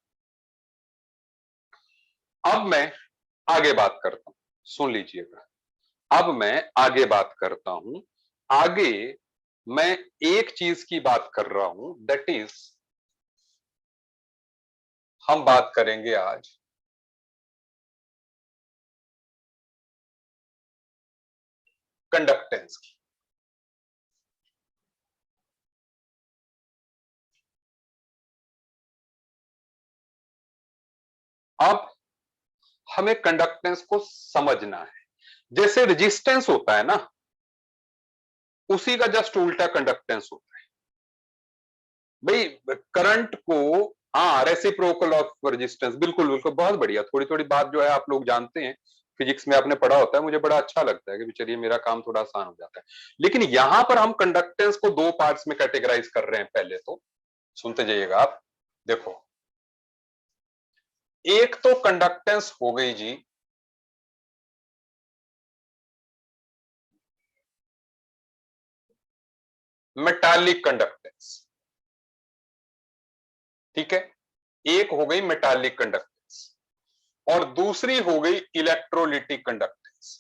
अब मैं आगे बात करता हूं, सुन लीजिएगा। अब मैं आगे बात करता हूं। आगे मैं एक चीज की बात कर रहा हूं, दैट इज हम बात करेंगे आज कंडक्टेंस की। अब हमें कंडक्टेंस को समझना है। जैसे रेजिस्टेंस होता है ना, उसी का जस्ट उल्टा कंडक्टेंस होता है। भाई करंट को, हाँ, रेसिप्रोकल ऑफ रेजिस्टेंस, बिल्कुल बिल्कुल, बहुत बढ़िया। थोड़ी थोड़ी बात जो है आप लोग जानते हैं, फिजिक्स में आपने पढ़ा होता है, मुझे बड़ा अच्छा लगता है कि चलिए मेरा काम थोड़ा आसान हो जाता है। लेकिन यहां पर हम कंडक्टेंस को दो पार्ट्स में कैटेगराइज कर रहे हैं। पहले तो सुनते जाइएगा आप, देखो, एक तो कंडक्टेंस हो गई जी मेटालिक कंडक्टेंस, ठीक है? एक हो गई मेटालिक कंडक्टेंस और दूसरी हो गई इलेक्ट्रोलिटिक कंडक्टेंस।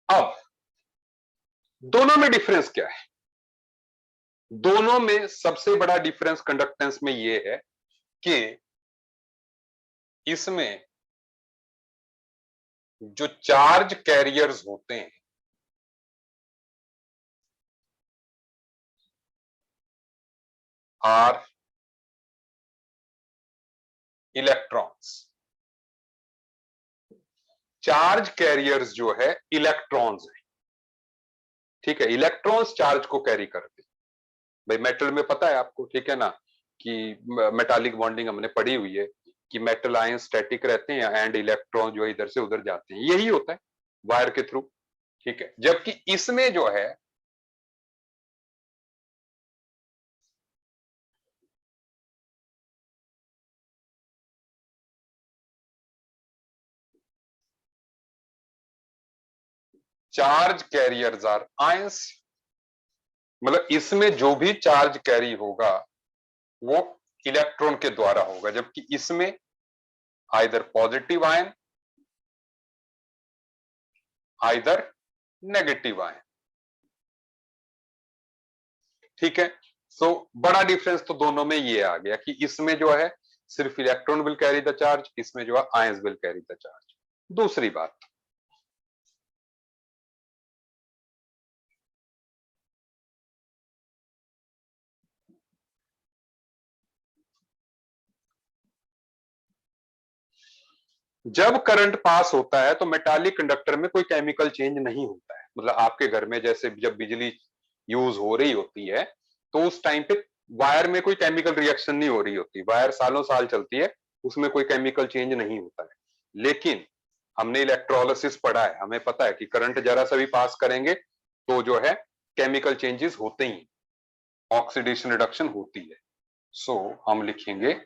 अब दोनों में डिफरेंस क्या है? दोनों में सबसे बड़ा डिफरेंस कंडक्टेंस में यह है कि इसमें जो चार्ज कैरियर्स होते हैं आर इलेक्ट्रॉन्स। चार्ज कैरियर्स जो है इलेक्ट्रॉन्स है, ठीक है? इलेक्ट्रॉन्स चार्ज को कैरी करते हैं। भाई मेटल में पता है आपको, ठीक है ना, कि मेटालिक बॉन्डिंग हमने पढ़ी हुई है कि मेटल आयन स्टैटिक रहते हैं एंड इलेक्ट्रॉन जो है इधर से उधर जाते हैं, यही होता है वायर के थ्रू। ठीक है, जबकि इसमें जो है चार्ज कैरियर्स आर आयंस, मतलब इसमें जो भी चार्ज कैरी होगा वो इलेक्ट्रॉन के द्वारा होगा, जबकि इसमें either positive ion either negative ion. ठीक है, सो बड़ा डिफरेंस तो दोनों में ये आ गया कि इसमें जो है सिर्फ electron will carry the charge, इसमें जो है ions will carry the charge. दूसरी बात, जब करंट पास होता है तो मेटालिक कंडक्टर में कोई केमिकल चेंज नहीं होता है। मतलब आपके घर में जैसे जब बिजली यूज हो रही होती है तो उस टाइम पे वायर में कोई केमिकल रिएक्शन नहीं हो रही होती, वायर सालों साल चलती है, उसमें कोई केमिकल चेंज नहीं होता है। लेकिन हमने इलेक्ट्रोलिसिस पढ़ा है, हमें पता है कि करंट जरा सा भी पास करेंगे तो जो है केमिकल चेंजेस होते ही, ऑक्सीडेशन रिडक्शन होती है। सो हम लिखेंगे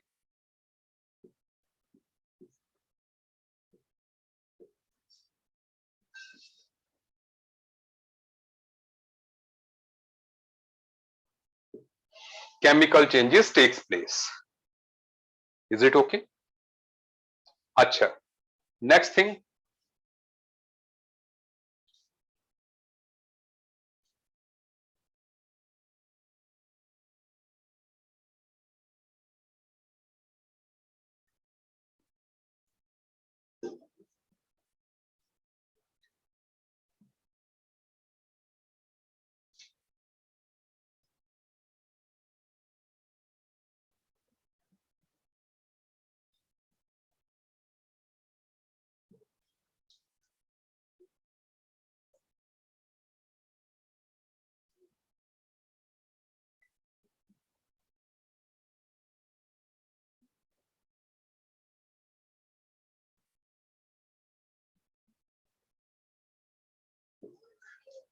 chemical changes takes place. Is it okay? अच्छा, next thing,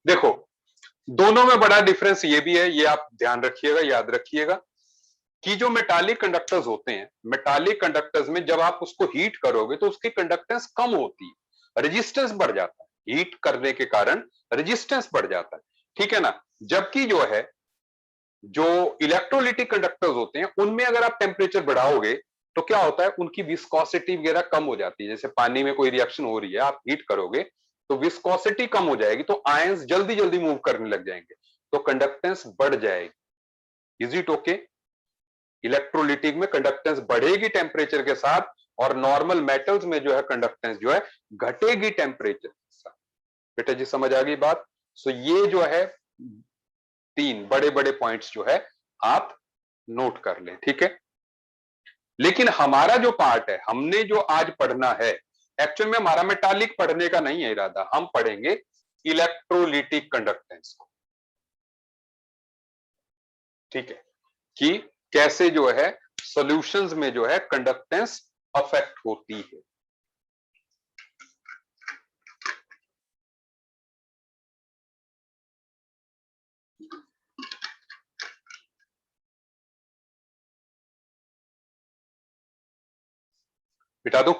देखो दोनों में बड़ा डिफरेंस ये भी है, ये आप ध्यान रखिएगा, याद रखिएगा कि जो मेटालिक कंडक्टर्स होते हैं, मेटालिक कंडक्टर्स में जब आप उसको हीट करोगे तो उसकी कंडक्टेंस कम होती है, रेजिस्टेंस बढ़ जाता है, हीट करने के कारण रेजिस्टेंस बढ़ जाता है। ठीक है ना, जबकि जो है जो इलेक्ट्रोलिटिक कंडक्टर्स होते हैं उनमें अगर आप टेम्परेचर बढ़ाओगे तो क्या होता है, उनकी विस्कोसिटी वगैरह कम हो जाती है। जैसे पानी में कोई रिएक्शन हो रही है, आप हीट करोगे तो विस्कोसिटी कम हो जाएगी, तो आयंस जल्दी जल्दी मूव करने लग जाएंगे, तो कंडक्टेंस बढ़ जाएगी। Is it okay? इलेक्ट्रोलिटिक में कंडक्टेंस बढ़ेगी टेम्परेचर के साथ, और नॉर्मल मेटल्स में जो है कंडक्टेंस जो है घटेगी टेम्परेचर के साथ। बेटा जी समझ आ गई बात? सो ये जो है तीन बड़े बड़े पॉइंट्स जो है आप नोट कर लें। ठीक है, लेकिन हमारा जो पार्ट है, हमने जो आज पढ़ना है, एक्चुअल में हमारा मेटालिक पढ़ने का नहीं है इरादा, हम पढ़ेंगे इलेक्ट्रोलिटिक कंडक्टेंस को। ठीक है, कि कैसे जो है सॉल्यूशंस में जो है कंडक्टेंस अफेक्ट होती है। बिठा दो।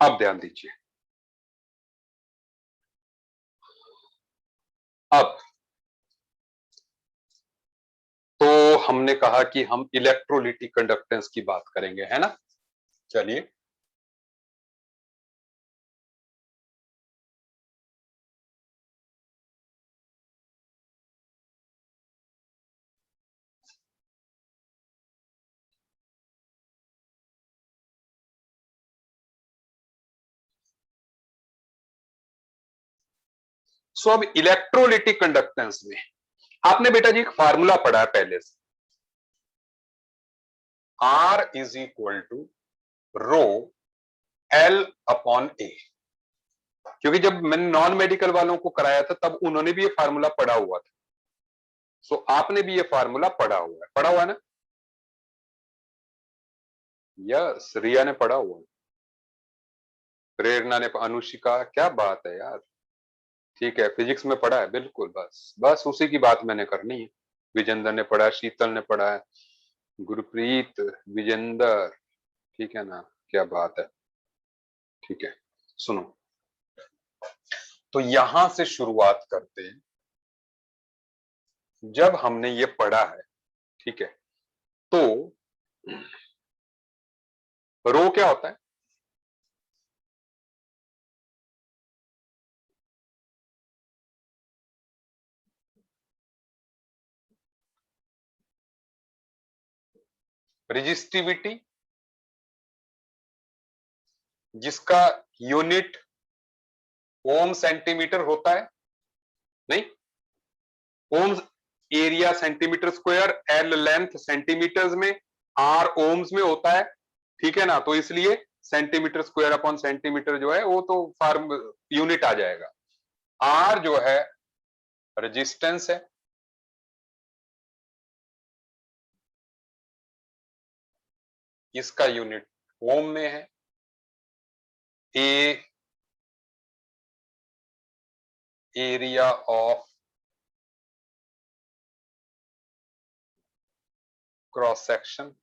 अब ध्यान दीजिए, अब तो हमने कहा कि हम इलेक्ट्रोलिटिक कंडक्टेंस की बात करेंगे, है ना? चलिए, सो अब इलेक्ट्रोलिटिक कंडक्टेंस में आपने बेटा जी एक फार्मूला पढ़ा है पहले से, R is equal to rho L upon A। क्योंकि जब मैंने नॉन मेडिकल वालों को कराया था तब उन्होंने भी ये फार्मूला पढ़ा हुआ था। सो आपने भी ये फार्मूला पढ़ा हुआ है ना? यस, रिया ने पढ़ा हुआ है, प्रेरणा ने, अनुशिका, क्या बात है यार। ठीक है, फिजिक्स में पढ़ा है बिल्कुल। बस बस उसी की बात मैंने करनी है। विजेंद्र ने पढ़ा है, शीतल ने पढ़ा है, गुरप्रीत, विजेंद्र, ठीक है ना? क्या बात है। ठीक है, सुनो, तो यहां से शुरुआत करते हैं। जब हमने ये पढ़ा है, ठीक है, तो रो क्या होता है? रेजिस्टिविटी, जिसका यूनिट ओम सेंटीमीटर होता है, नहीं? Ohms area centimetre square, L length centimetres में, आर ओम्स में होता है, ठीक है ना? तो इसलिए सेंटीमीटर स्क्वायर अपॉन सेंटीमीटर जो है वो तो फार्म यूनिट आ जाएगा। आर जो है रेजिस्टेंस है, इसका यूनिट ओम में है। ए एरिया ऑफ क्रॉस सेक्शन,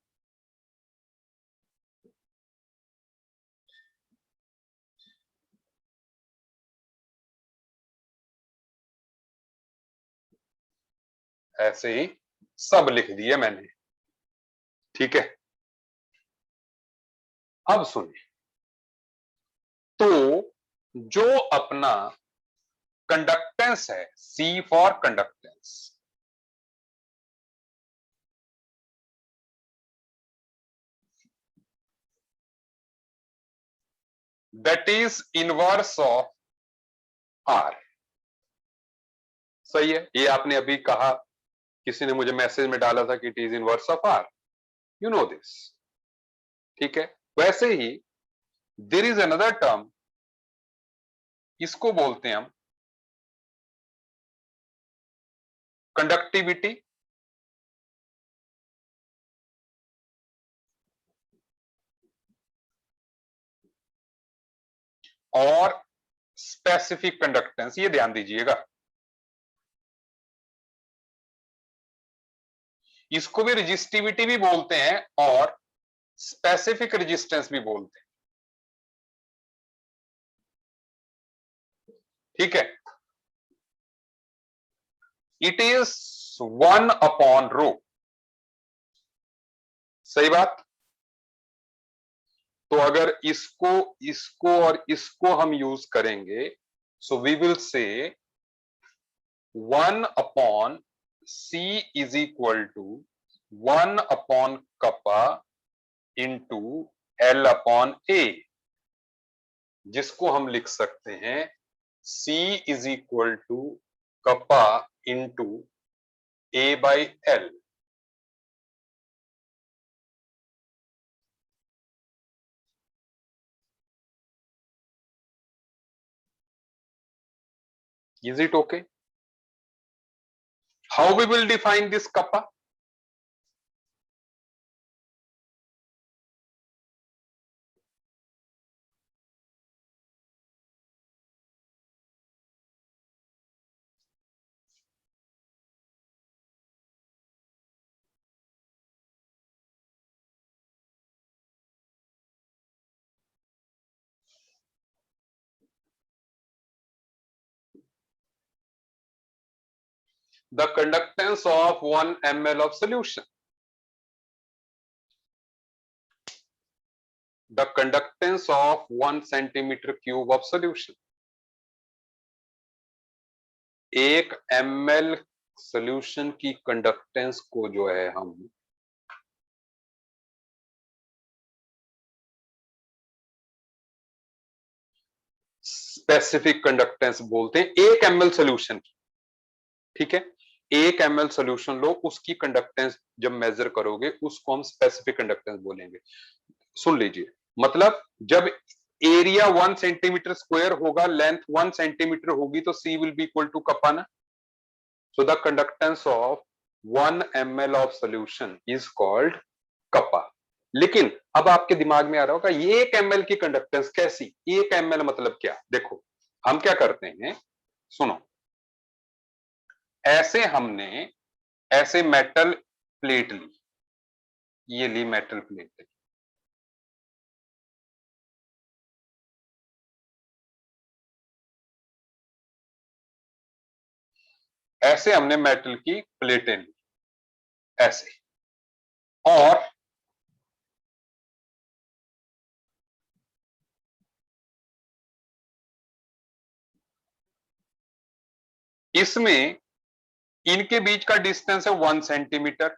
ऐसे ही सब लिख दिए मैंने, ठीक है? अब सुनिए, तो जो अपना कंडक्टेंस है, C for conductance, that is inverse of R. सही है, ये आपने अभी कहा, किसी ने मुझे मैसेज में डाला था कि it is inverse of R, you know this, ठीक है? वैसे ही देयर इज अनदर टर्म, इसको बोलते हैं हम कंडक्टिविटी, और स्पेसिफिक कंडक्टेंस। ये ध्यान दीजिएगा, इसको भी रेजिस्टिविटी भी बोलते हैं और स्पेसिफिक रेजिस्टेंस भी बोलते हैं, ठीक है? इट इज 1 अपॉन रो, सही बात? तो अगर इसको इसको और इसको हम यूज करेंगे, so we will say 1 upon C is equal to 1 upon kappa into L upon A, जिसको हम लिख सकते हैं C is equal to kappa into A by L. Is it okay? How we will define this kappa? The conductance of 1 ml of solution. The conductance of 1 centimeter cube of solution. 1 ml solution की conductance को जो है हम specific conductance बोलते हैं, 1 ml solution की, ठीक है? 1 ml सोल्यूशन लो, उसकी कंडक्टेंस जब मेजर करोगे उसको हम स्पेसिफिक कंडक्टेंस बोलेंगे। सुन लीजिए, मतलब जब एरिया 1 सेंटीमीटर स्क्वायर होगा, लेंथ 1 सेंटीमीटर होगी, तो C will be equal to kappa ना। So the conductance of 1 ml of solution is called kappa. लेकिन अब आपके दिमाग में आ रहा होगा ये 1 ml की कंडक्टेंस कैसी, 1 ml मतलब क्या? देखो हम क्या करते हैं, सुनो, ऐसे हमने ऐसे मेटल प्लेट ली, ये ली मेटल प्लेट, ऐसे हमने मेटल की प्लेटें ली ऐसे, और इसमें इनके बीच का डिस्टेंस है 1 सेंटीमीटर,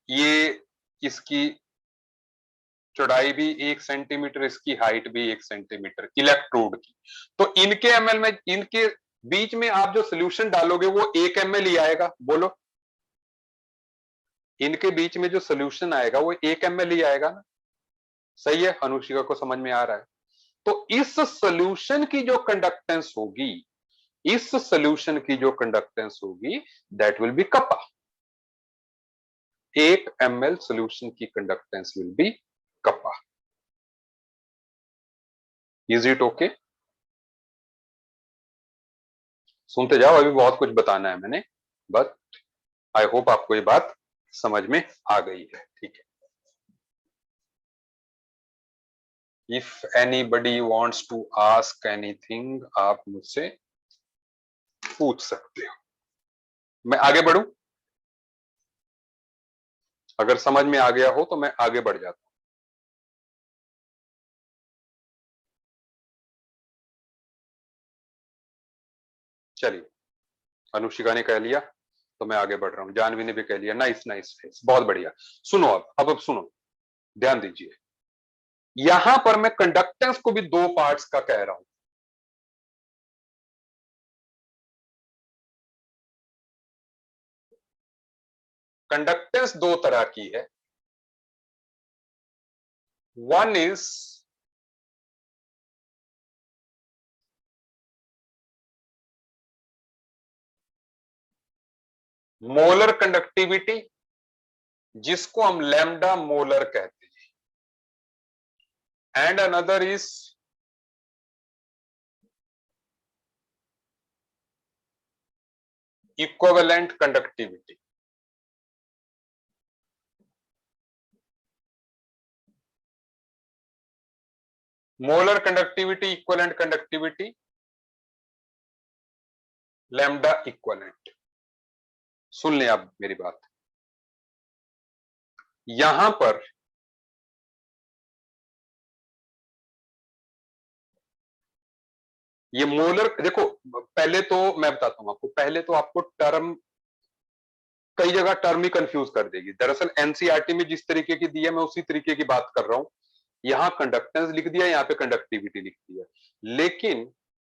ये इसकी चौड़ाई भी 1 सेंटीमीटर, इसकी हाइट भी 1 सेंटीमीटर इलेक्ट्रोड की। तो इनके एमएल में, इनके बीच में आप जो सोल्यूशन डालोगे वो 1 ml ही आएगा, बोलो। इनके बीच में जो सोल्यूशन आएगा वो 1 ml ही आएगा ना। सही है, अनुशिका को समझ में आ रहा है? तो इस सोल्यूशन की जो कंडक्टेंस होगी, इस सोल्यूशन की जो कंडक्टेंस होगी, that will be kappa. 1 ml solution की conductance will be kappa. Is it okay? सुनते जाओ, अभी बहुत कुछ बताना है मैंने, बट आई होप आपको ये बात समझ में आ गई है। ठीक है, if anybody wants to ask anything, आप मुझसे पूछ सकते हो। मैं आगे बढ़ूं? अगर समझ में आ गया हो तो मैं आगे बढ़ जाता हूं। चलिए, अनुशिका ने कह लिया तो मैं आगे बढ़ रहा हूं, जानवी ने भी कह लिया, नाइस नाइस नाइस, बहुत बढ़िया। सुनो, अब सुनो, ध्यान दीजिए, यहां पर मैं कंडक्टेंस को भी दो पार्ट्स का कह रहा हूं। कंडक्टेंस दो तरह की है, वन इज मोलर कंडक्टिविटी, जिसको हम लैम्डा मोलर कहते हैं, and another is equivalent conductivity. Molar conductivity, equivalent conductivity, lambda equivalent. सुन लें आप मेरी बात, यहां पर ये मोलर, देखो पहले तो मैं बताता हूं आपको, पहले तो आपको टर्म, कई जगह टर्म ही कंफ्यूज कर देगी। दरअसल एनसीईआरटी में जिस तरीके की दी है मैं उसी तरीके की बात कर रहा हूं। यहां कंडक्टेंस लिख दिया, यहां पे कंडक्टिविटी लिख दिया, लेकिन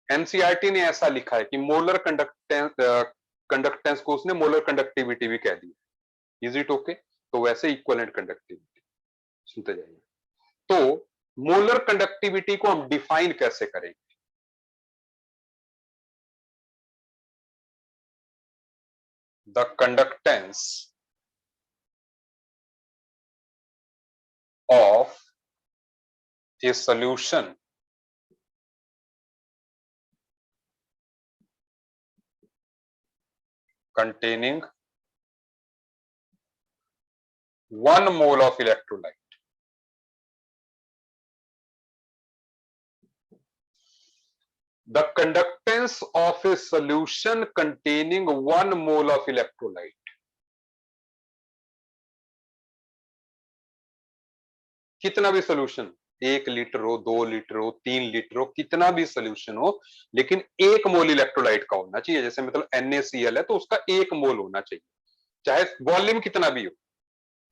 एनसीईआरटी ने ऐसा लिखा है कि मोलर कंडक्टेंस, कंडक्टेंस को उसने मोलर कंडक्टिविटी भी कह दी। Is it okay? तो वैसे इक्विवेलेंट कंडक्टिविटी, सुनते जाइए। तो मोलर कंडक्टिविटी को हम डिफाइन कैसे करेंगे? The conductance of a solution containing 1 mole of electrolyte. The conductance of a solution containing 1 mole of electrolyte. कितना भी सोल्यूशन, 1 लीटर हो, 2 लीटर हो, 3 लीटर हो, कितना भी सोल्यूशन हो, लेकिन 1 मोल इलेक्ट्रोलाइट का होना चाहिए। जैसे मतलब NaCl है तो उसका 1 मोल होना चाहिए, चाहे वॉल्यूम कितना भी हो,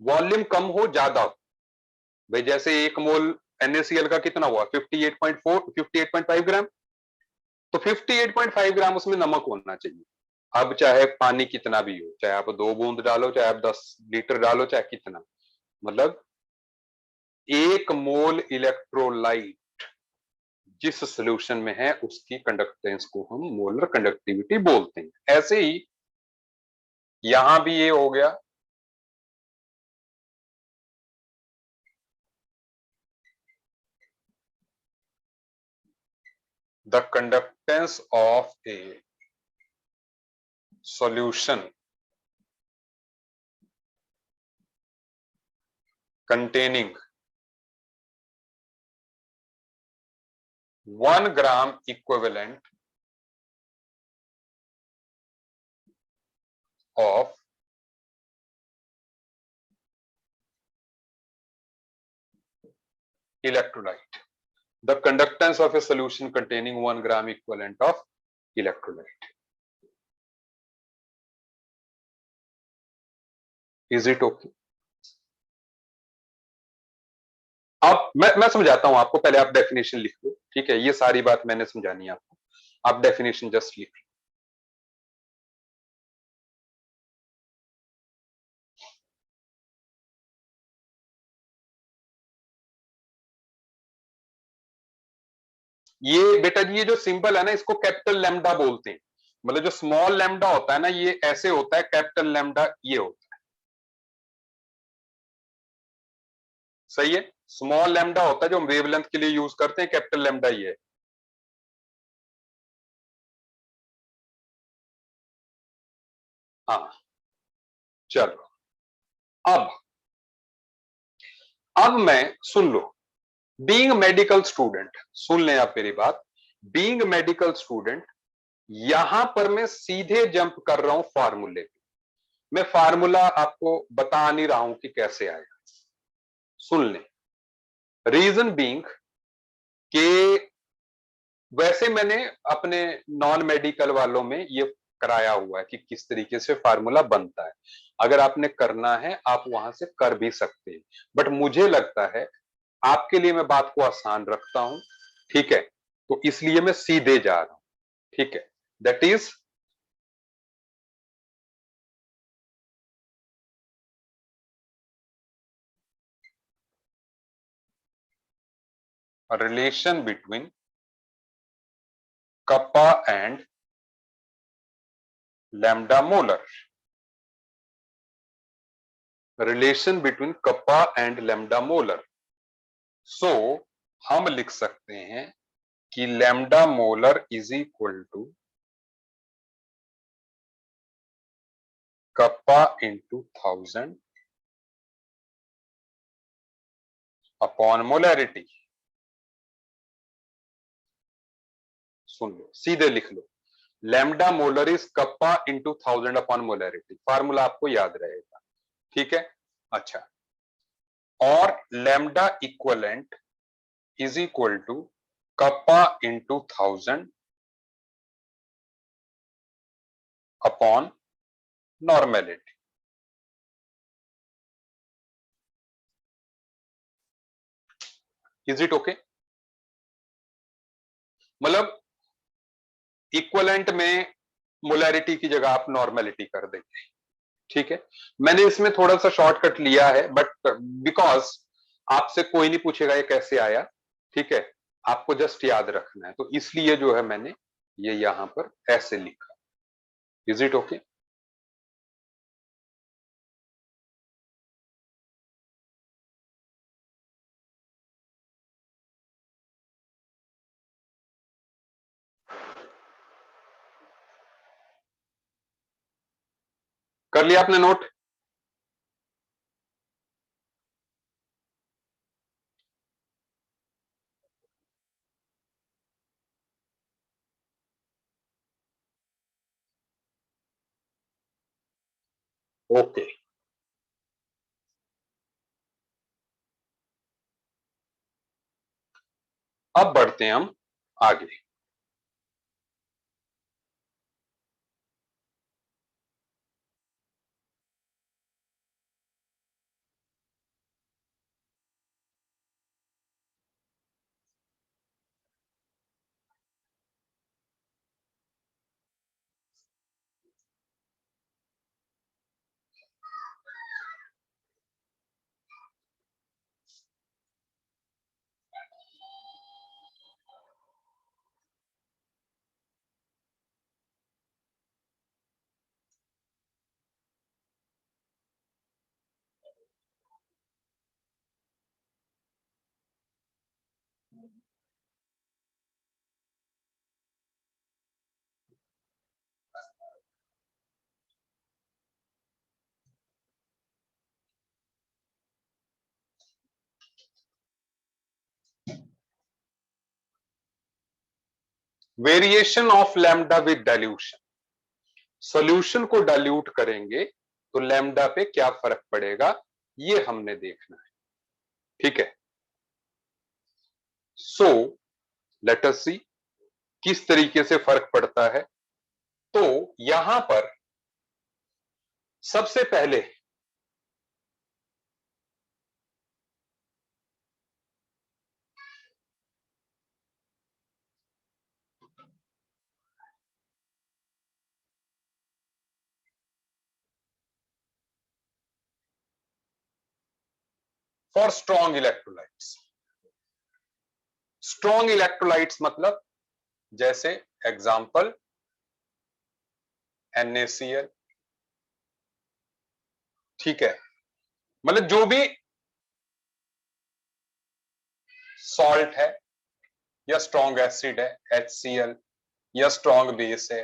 वॉल्यूम कम हो ज्यादा हो। भाई जैसे 1 मोल NaCl का कितना हुआ, 58.4, 58.5 ग्राम, तो 58.5 ग्राम उसमें नमक होना चाहिए। अब चाहे पानी कितना भी हो, चाहे आप 2 बूंद डालो, चाहे आप 10 लीटर डालो, चाहे कितना, मतलब 1 मोल इलेक्ट्रोलाइट जिस सोल्यूशन में है उसकी कंडक्टेंस को हम मोलर कंडक्टिविटी बोलते हैं। ऐसे ही यहां भी ये हो गया, the conductance of A solution containing 1 gram equivalent of electrolyte. The conductance of a solution containing 1 gram equivalent of electrolyte. Is it okay? अब मैं समझाता हूं आपको, पहले आप डेफिनेशन लिख लो, ठीक है? ये सारी बात मैंने समझानी है आपको, आप डेफिनेशन जस्ट लिख लो। ये बेटा जी, ये जो सिंबल है ना, इसको कैपिटल लैम्डा बोलते हैं। मतलब जो स्मॉल लैम्डा होता है ना, ये ऐसे होता है, कैपिटल लैम्डा ये होता है। सही है? स्मॉल लैम्डा होता है जो हम वेवलेंथ के लिए यूज करते हैं, कैपिटल लैम्डा ये है। हाँ, चलो अब मैं, सुन लो, बीइंग मेडिकल स्टूडेंट, सुन लें आप मेरी बात, बीइंग मेडिकल स्टूडेंट, यहां पर मैं सीधे जंप कर रहा हूं फार्मूले पे। मैं फार्मूला आपको बता नहीं रहा हूं कि कैसे आएगा, सुन लें। रीजन बीइंग के वैसे मैंने अपने नॉन मेडिकल वालों में ये कराया हुआ है कि किस तरीके से फार्मूला बनता है। अगर आपने करना है आप वहां से कर भी सकते हैं, बट मुझे लगता है आपके लिए मैं बात को आसान रखता हूं, ठीक है? तो इसलिए मैं सीधे जा रहा हूं, ठीक है? That is a relation between kappa and lambda molar, relation between kappa and lambda molar. So हम लिख सकते हैं कि lambda molar is equal to kappa into 1000 upon molarity। सुन लो, सीधे लिख लो, lambda molar is kappa into 1000 upon molarity. Formula आपको याद रहेगा, ठीक है? अच्छा, और lambda equivalent is equal to kappa into 1000 upon normality. Is it okay? मतलब इक्वलेंट में मोलरिटी की जगह आप नॉर्मेलिटी कर देंगे, ठीक है? मैंने इसमें थोड़ा सा शॉर्टकट लिया है, बट बिकॉज आपसे कोई नहीं पूछेगा ये कैसे आया, ठीक है? आपको जस्ट याद रखना है, तो इसलिए जो है मैंने ये यहां पर ऐसे लिखा। Is it okay? कर लिया आपने नोट? ओके, अब बढ़ते हैं हम आगे। Variation of lambda with dilution, solution को डाइल्यूट करेंगे तो लैम्डा पे क्या फर्क पड़ेगा, ये हमने देखना है। ठीक है, सो लेट अस सी किस तरीके से फर्क पड़ता है। तो यहां पर सबसे पहले for strong electrolytes, strong electrolytes मतलब जैसे एग्जांपल NaCl, ठीक है, मतलब जो भी सॉल्ट है या स्ट्रॉन्ग एसिड है HCl या स्ट्रॉन्ग बेस है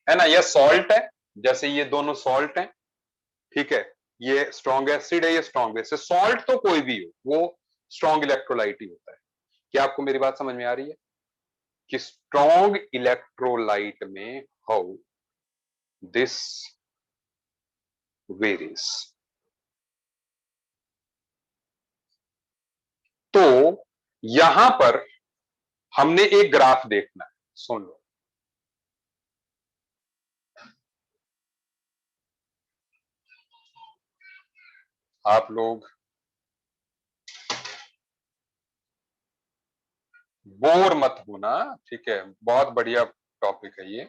ना, या सॉल्ट है, जैसे ये दोनों सॉल्ट हैं, ठीक है, ये स्ट्रॉन्ग एसिड है, ये स्ट्रॉन्ग बेस है। सॉल्ट तो कोई भी हो वो स्ट्रॉन्ग इलेक्ट्रोलाइट ही होता है। क्या आपको मेरी बात समझ में आ रही है कि स्ट्रॉन्ग इलेक्ट्रोलाइट में हाउ दिस वेरीज। तो यहां पर हमने एक ग्राफ देखना है, सुन लो। आप लोग बोर मत होना, ठीक है, बहुत बढ़िया टॉपिक है ये।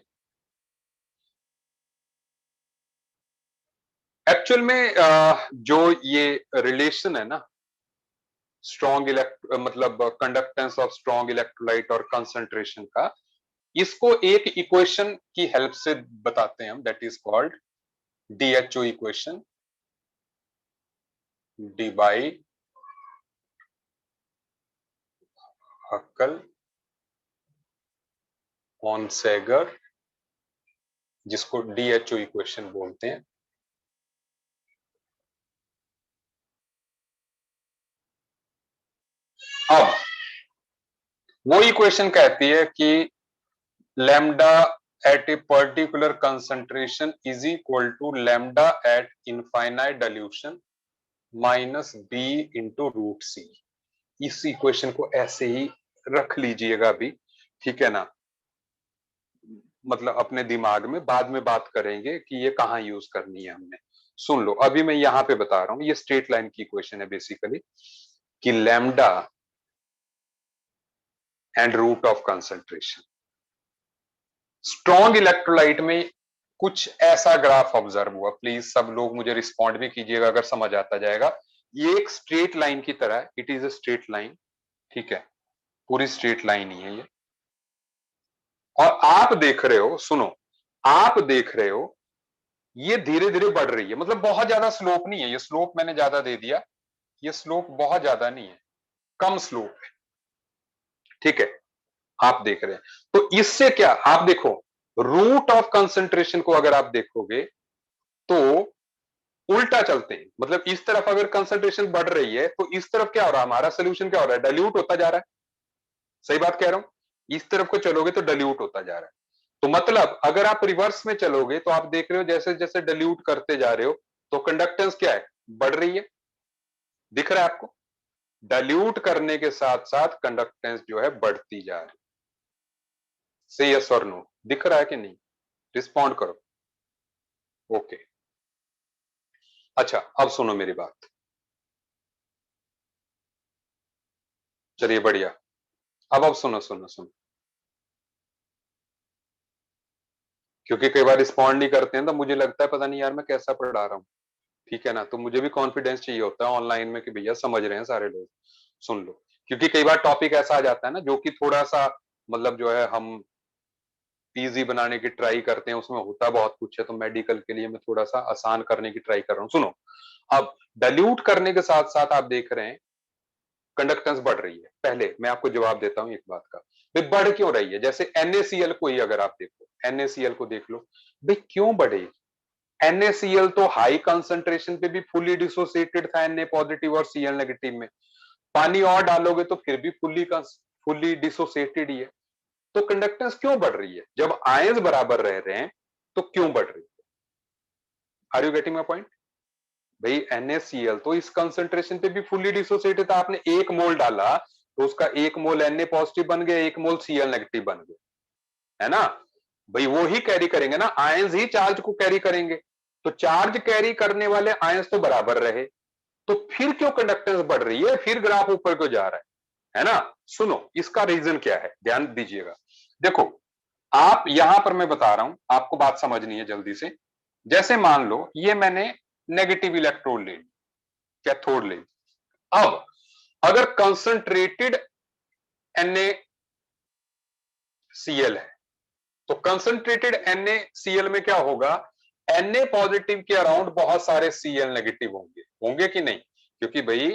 एक्चुअल में जो ये रिलेशन है ना, स्ट्रॉन्ग इलेक्ट मतलब कंडक्टेंस ऑफ स्ट्रॉन्ग इलेक्ट्रोलाइट और कंसंट्रेशन का, इसको एक इक्वेशन की हेल्प से बताते हैं हम, that is called DHO equation, Debye Huckel Onsager, जिसको DHO इक्वेशन बोलते हैं। अब वो इक्वेशन कहती है कि lambda at a particular concentration is equal to lambda at infinite dilution minus B into root C. इस इक्वेशन को ऐसे ही रख लीजिएगा अभी, ठीक है ना, मतलब अपने दिमाग में, बाद में बात करेंगे कि ये कहां यूज करनी है हमने। सुन लो, अभी मैं यहां पे बता रहा हूं, ये स्ट्रेट लाइन की इक्वेशन है बेसिकली, कि lambda and root of concentration. Strong electrolyte में कुछ ऐसा ग्राफ ऑब्जर्व हुआ, प्लीज सब लोग मुझे रिस्पॉन्ड भी कीजिएगा अगर समझ आता जाएगा। ये एक स्ट्रेट लाइन की तरह है, it is a straight line, ठीक है, पूरी स्ट्रेट लाइन ही है ये। और आप देख रहे हो, सुनो, आप देख रहे हो ये धीरे धीरे बढ़ रही है, मतलब बहुत ज्यादा स्लोप नहीं है, ये स्लोप मैंने ज्यादा दे दिया, ये स्लोप बहुत ज्यादा नहीं है, कम स्लोप है, ठीक है, आप देख रहे हैं। तो इससे क्या, आप देखो, रूट ऑफ कंसंट्रेशन को अगर आप देखोगे तो उल्टा चलते हैं, मतलब इस तरफ अगर कंसंट्रेशन बढ़ रही है तो इस तरफ क्या हो रहा है, हमारा सोल्यूशन क्या हो रहा है, डाइल्यूट होता जा रहा है। सही बात कह रहा हूं, इस तरफ को चलोगे तो डाइल्यूट होता जा रहा है। तो मतलब अगर आप रिवर्स में चलोगे तो आप देख रहे हो जैसे जैसे डाइल्यूट करते जा रहे हो तो कंडक्टेंस क्या है, बढ़ रही है, दिख रहा है आपको, डाइल्यूट करने के साथ साथ कंडक्टेंस जो है बढ़ती जा रही है। से यस और नो, दिख रहा है कि नहीं, रिस्पॉन्ड करो। ओके, अच्छा अब सुनो मेरी बात, चलिए बढ़िया, अब सुनो सुनो सुनो, क्योंकि कई बार रिस्पॉन्ड नहीं करते हैं तो मुझे लगता है पता नहीं यार मैं कैसा पढ़ा रहा हूँ, ठीक है ना, तो मुझे भी कॉन्फिडेंस चाहिए होता है ऑनलाइन में कि भैया समझ रहे हैं सारे लोग, सुन लो। क्योंकि कई बार टॉपिक ऐसा आ जाता है ना जो कि थोड़ा सा मतलब जो है हम इजी बनाने की ट्राई करते हैं, उसमें होता बहुत कुछ है, तो मेडिकल के लिए मैं थोड़ा सा आसान करने की ट्राई कर रहा हूँ। सुनो, अब डाइल्यूट करने के साथ साथ आप देख रहे हैं कंडक्टेंस बढ़ रही है। पहले मैं आपको जवाब देता हूं एक बात का, भाई बढ़ क्यों रही है, जैसे NaCl को ही अगर आप देखो, NaCl को देख लो, भाई क्यों बढ़ेगी, NaCl तो हाई कंसंट्रेशन पे भी फुली डिसोसिएटेड था Na पॉजिटिव और Cl नेगेटिव में, पानी और डालोगे तो फिर भी फुल्ली डिसोसिएटेड ही है। तो कंडक्टेंस क्यों बढ़ रही है? जब आयंस बराबर रह रहे हैं तो क्यों बढ़ रही है? Are you getting my point? भाई NaCl तो इस कंसंट्रेशन पे भी फुल्ली डिसोसिएटेड था, आपने 1 मोल डाला तो उसका 1 मोल Na पॉजिटिव बन गया, 1 मोल Cl नेगेटिव बन गया, है ना? भाई वो ही कैरी करेंगे ना, आयंस ही चार्ज को कैरी करेंगे। तो चार्ज कैरी करने वाले आयंस तो बराबर रहे, तो फिर क्यों कंडक्टेंस बढ़ रही है, फिर ग्राफ ऊपर क्यों जा रहा है ना? सुनो, इसका रीजन क्या है, ध्यान दीजिएगा। देखो, आप यहां पर मैं बता रहा हूं, आपको बात समझनी है जल्दी से। जैसे मान लो ये मैंने नेगेटिव इलेक्ट्रोड ले ली, कैथोड ले ली। अब अगर कंसंट्रेटेड NaCl है, तो कंसंट्रेटेड NaCl में क्या होगा, Na पॉजिटिव के अराउंड बहुत सारे Cl नेगेटिव होंगे, होंगे कि नहीं? क्योंकि भाई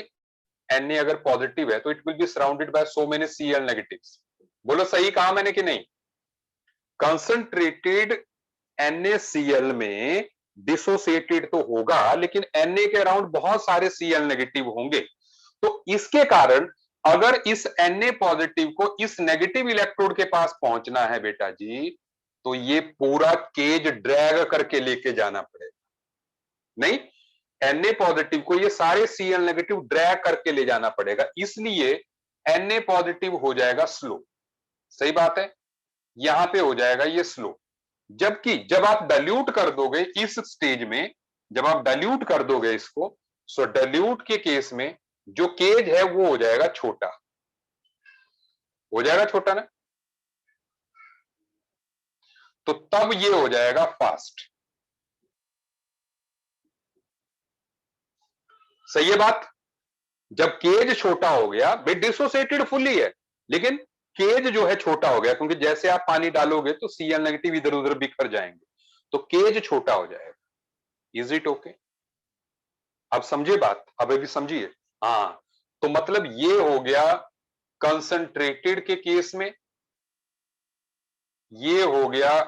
Na अगर पॉजिटिव है तो it will be surrounded by so many Cl negatives. बोलो सही कहा मैंने कि नहीं? कंसंट्रेटेड NaCl में डिसोसिएटेड तो होगा, लेकिन Na के अराउंड बहुत सारे Cl नेगेटिव होंगे। तो इसके कारण अगर इस Na पॉजिटिव को इस नेगेटिव इलेक्ट्रोड के पास पहुंचना है बेटा जी, तो ये पूरा केज ड्रैग करके लेके जाना पड़ेगा। नहीं, Na पॉजिटिव को ये सारे Cl नेगेटिव ड्रैग करके ले जाना पड़ेगा, इसलिए Na पॉजिटिव हो जाएगा स्लो। सही बात है, यहां पे हो जाएगा ये स्लो। जबकि जब आप डाइल्यूट कर दोगे इस स्टेज में, जब आप डाइल्यूट कर दोगे इसको, सो डाइल्यूट के केस में जो केज है वो हो जाएगा छोटा, हो जाएगा छोटा ना, तो तब ये हो जाएगा फास्ट। सही है बात? जब केज छोटा हो गया, भाई डिसोसिएटेड फुल्ली है, लेकिन केज जो है छोटा हो गया, क्योंकि जैसे आप पानी डालोगे तो Cl नेगेटिव इधर उधर बिखर जाएंगे, तो केज छोटा हो जाएगा। Is it okay? अब समझिए बात, अब अभी समझिए। हाँ, तो मतलब ये हो गया कंसंट्रेटेड के केस में, ये हो गया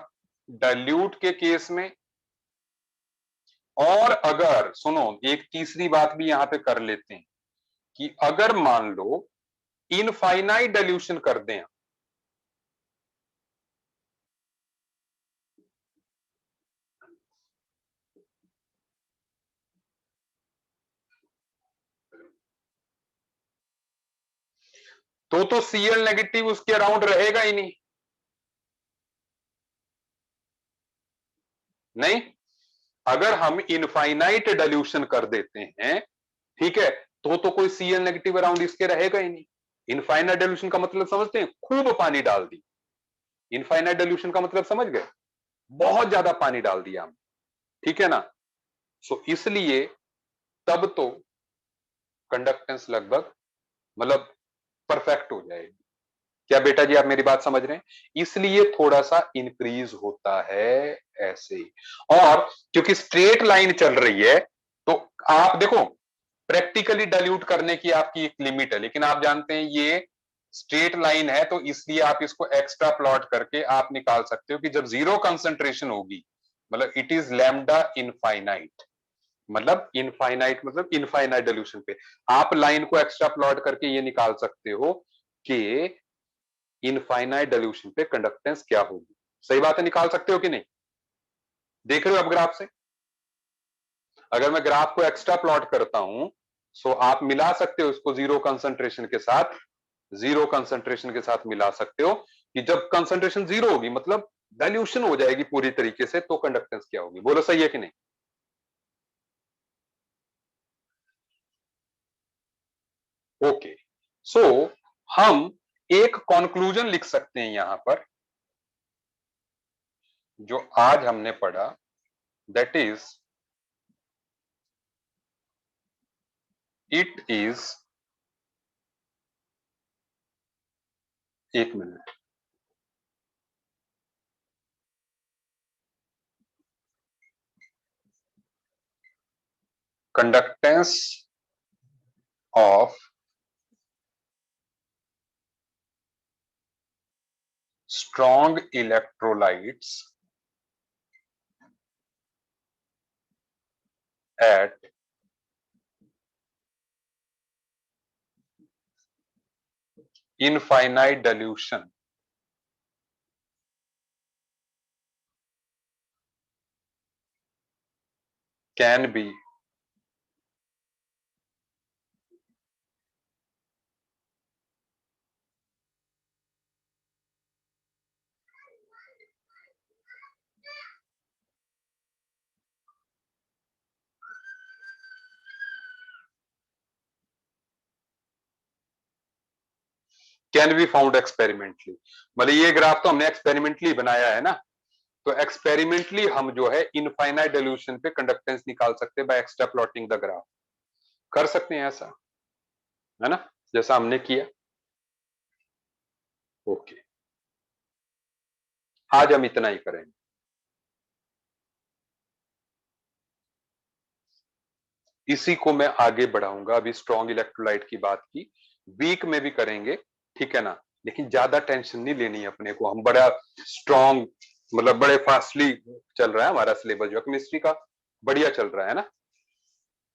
डाइल्यूट के केस में। और अगर सुनो, एक तीसरी बात भी यहां पे कर लेते हैं कि अगर मान लो इनफाइनाइट डाइल्यूशन कर दें, तो Cl नेगेटिव उसके अराउंड रहेगा ही नहीं। नहीं, अगर हम इनफाइनाइट डाइल्यूशन कर देते हैं, ठीक है, तो कोई Cl नेगेटिव अराउंड इसके रहेगा ही नहीं। इनफाइनाइट डाइल्यूशन का मतलब समझते हैं? खूब पानी डाल दी। इनफाइनाइट डाइल्यूशन का मतलब समझ गए? बहुत ज्यादा पानी डाल दिया हम, ठीक है ना? सो इसलिए तब तो कंडक्टेंस लगभग मतलब परफेक्ट हो जाएगी। क्या बेटा जी आप मेरी बात समझ रहे हैं? इसलिए थोड़ा सा इंक्रीज होता है ऐसे। और क्योंकि स्ट्रेट लाइन चल रही है, तो आप देखो, प्रैक्टिकली डाइल्यूट करने की आपकी एक लिमिट है, लेकिन आप जानते हैं ये स्ट्रेट लाइन है, तो इसलिए आप इसको एक्स्ट्रा प्लॉट करके आप निकाल सकते हो कि जब जीरो कंसंट्रेशन होगी, मतलब इट इज लैम्डा इनफाइनाइट, मतलब इनफाइनाइट मतलब इनफाइनाइट डाइल्यूशन पे आप लाइन को एक्स्ट्रा प्लॉट करके ये निकाल सकते हो कि इनफाइनाइट डाइल्यूशन पे कंडक्टेंस क्या होगी। सही बात है, निकाल सकते हो कि नहीं? देख रहे हो आप ग्राफ से? अगर मैं ग्राफ को एक्स्ट्रा प्लॉट करता हूं, सो आप मिला सकते हो इसको जीरो कंसंट्रेशन के साथ, जीरो कंसंट्रेशन के साथ मिला सकते हो कि जब कंसंट्रेशन जीरो होगी मतलब डाइल्यूशन हो जाएगी पूरी तरीके से, तो कंडक्टेंस क्या होगी। बोलो सही है कि नहीं? ओके, सो हम एक कंक्लूजन लिख सकते हैं यहां पर, जो आज हमने पढ़ा, दैट इज इट इज, एक minute, conductance of strong electrolytes at infinite dilution can be can be found experimentally. मतलब ये ग्राफ तो हमने एक्सपेरिमेंटली बनाया है ना, तो एक्सपेरिमेंटली हम जो है इनफाइनाइट डाइल्यूशन पे कंडक्टेंस निकाल सकते हैं by extra plotting the graph. कर सकते हैं ऐसा, है ना, जैसा हमने किया। ओके, आज हम इतना ही करेंगे। इसी को मैं आगे बढ़ाऊंगा। अभी स्ट्रॉन्ग इलेक्ट्रोलाइट की बात की, वीक में भी करेंगे, ठीक है ना, लेकिन ज्यादा टेंशन नहीं लेनी है अपने को। हम बड़ा स्ट्रॉन्ग, मतलब बड़े फास्टली चल रहा है हमारा सिलेबस जो केमिस्ट्री का, बढ़िया चल रहा है ना,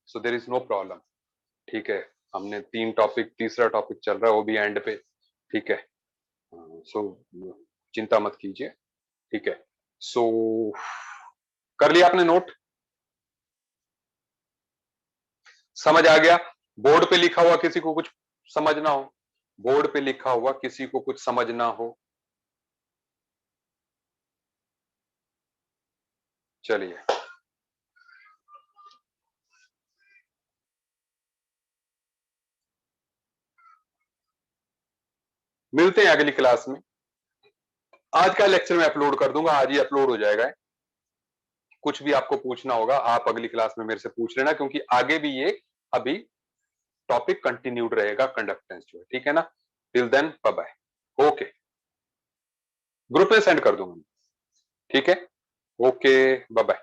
so there is no problem. ठीक है, हमने 3 टॉपिक, तीसरा टॉपिक चल रहा है वो भी एंड पे, ठीक है। सो चिंता मत कीजिए, ठीक है। सो कर लिया आपने नोट, समझ आ गया? बोर्ड पे लिखा हुआ किसी को कुछ समझना हो, बोर्ड पे लिखा हुआ किसी को कुछ समझना हो, चलिए। मिलते हैं अगली क्लास में। आज का लेक्चर मैं अपलोड कर दूंगा, आज ही अपलोड हो जाएगा। कुछ भी आपको पूछना होगा आप अगली क्लास में मेरे से पूछ लेना, क्योंकि आगे भी ये अभी टॉपिक कंटिन्यूड रहेगा कंडक्टेंस जो है, ठीक है ना। Till then bye bye. Okay, group में सेंड कर दूंगा, ठीक है। Okay, bye bye.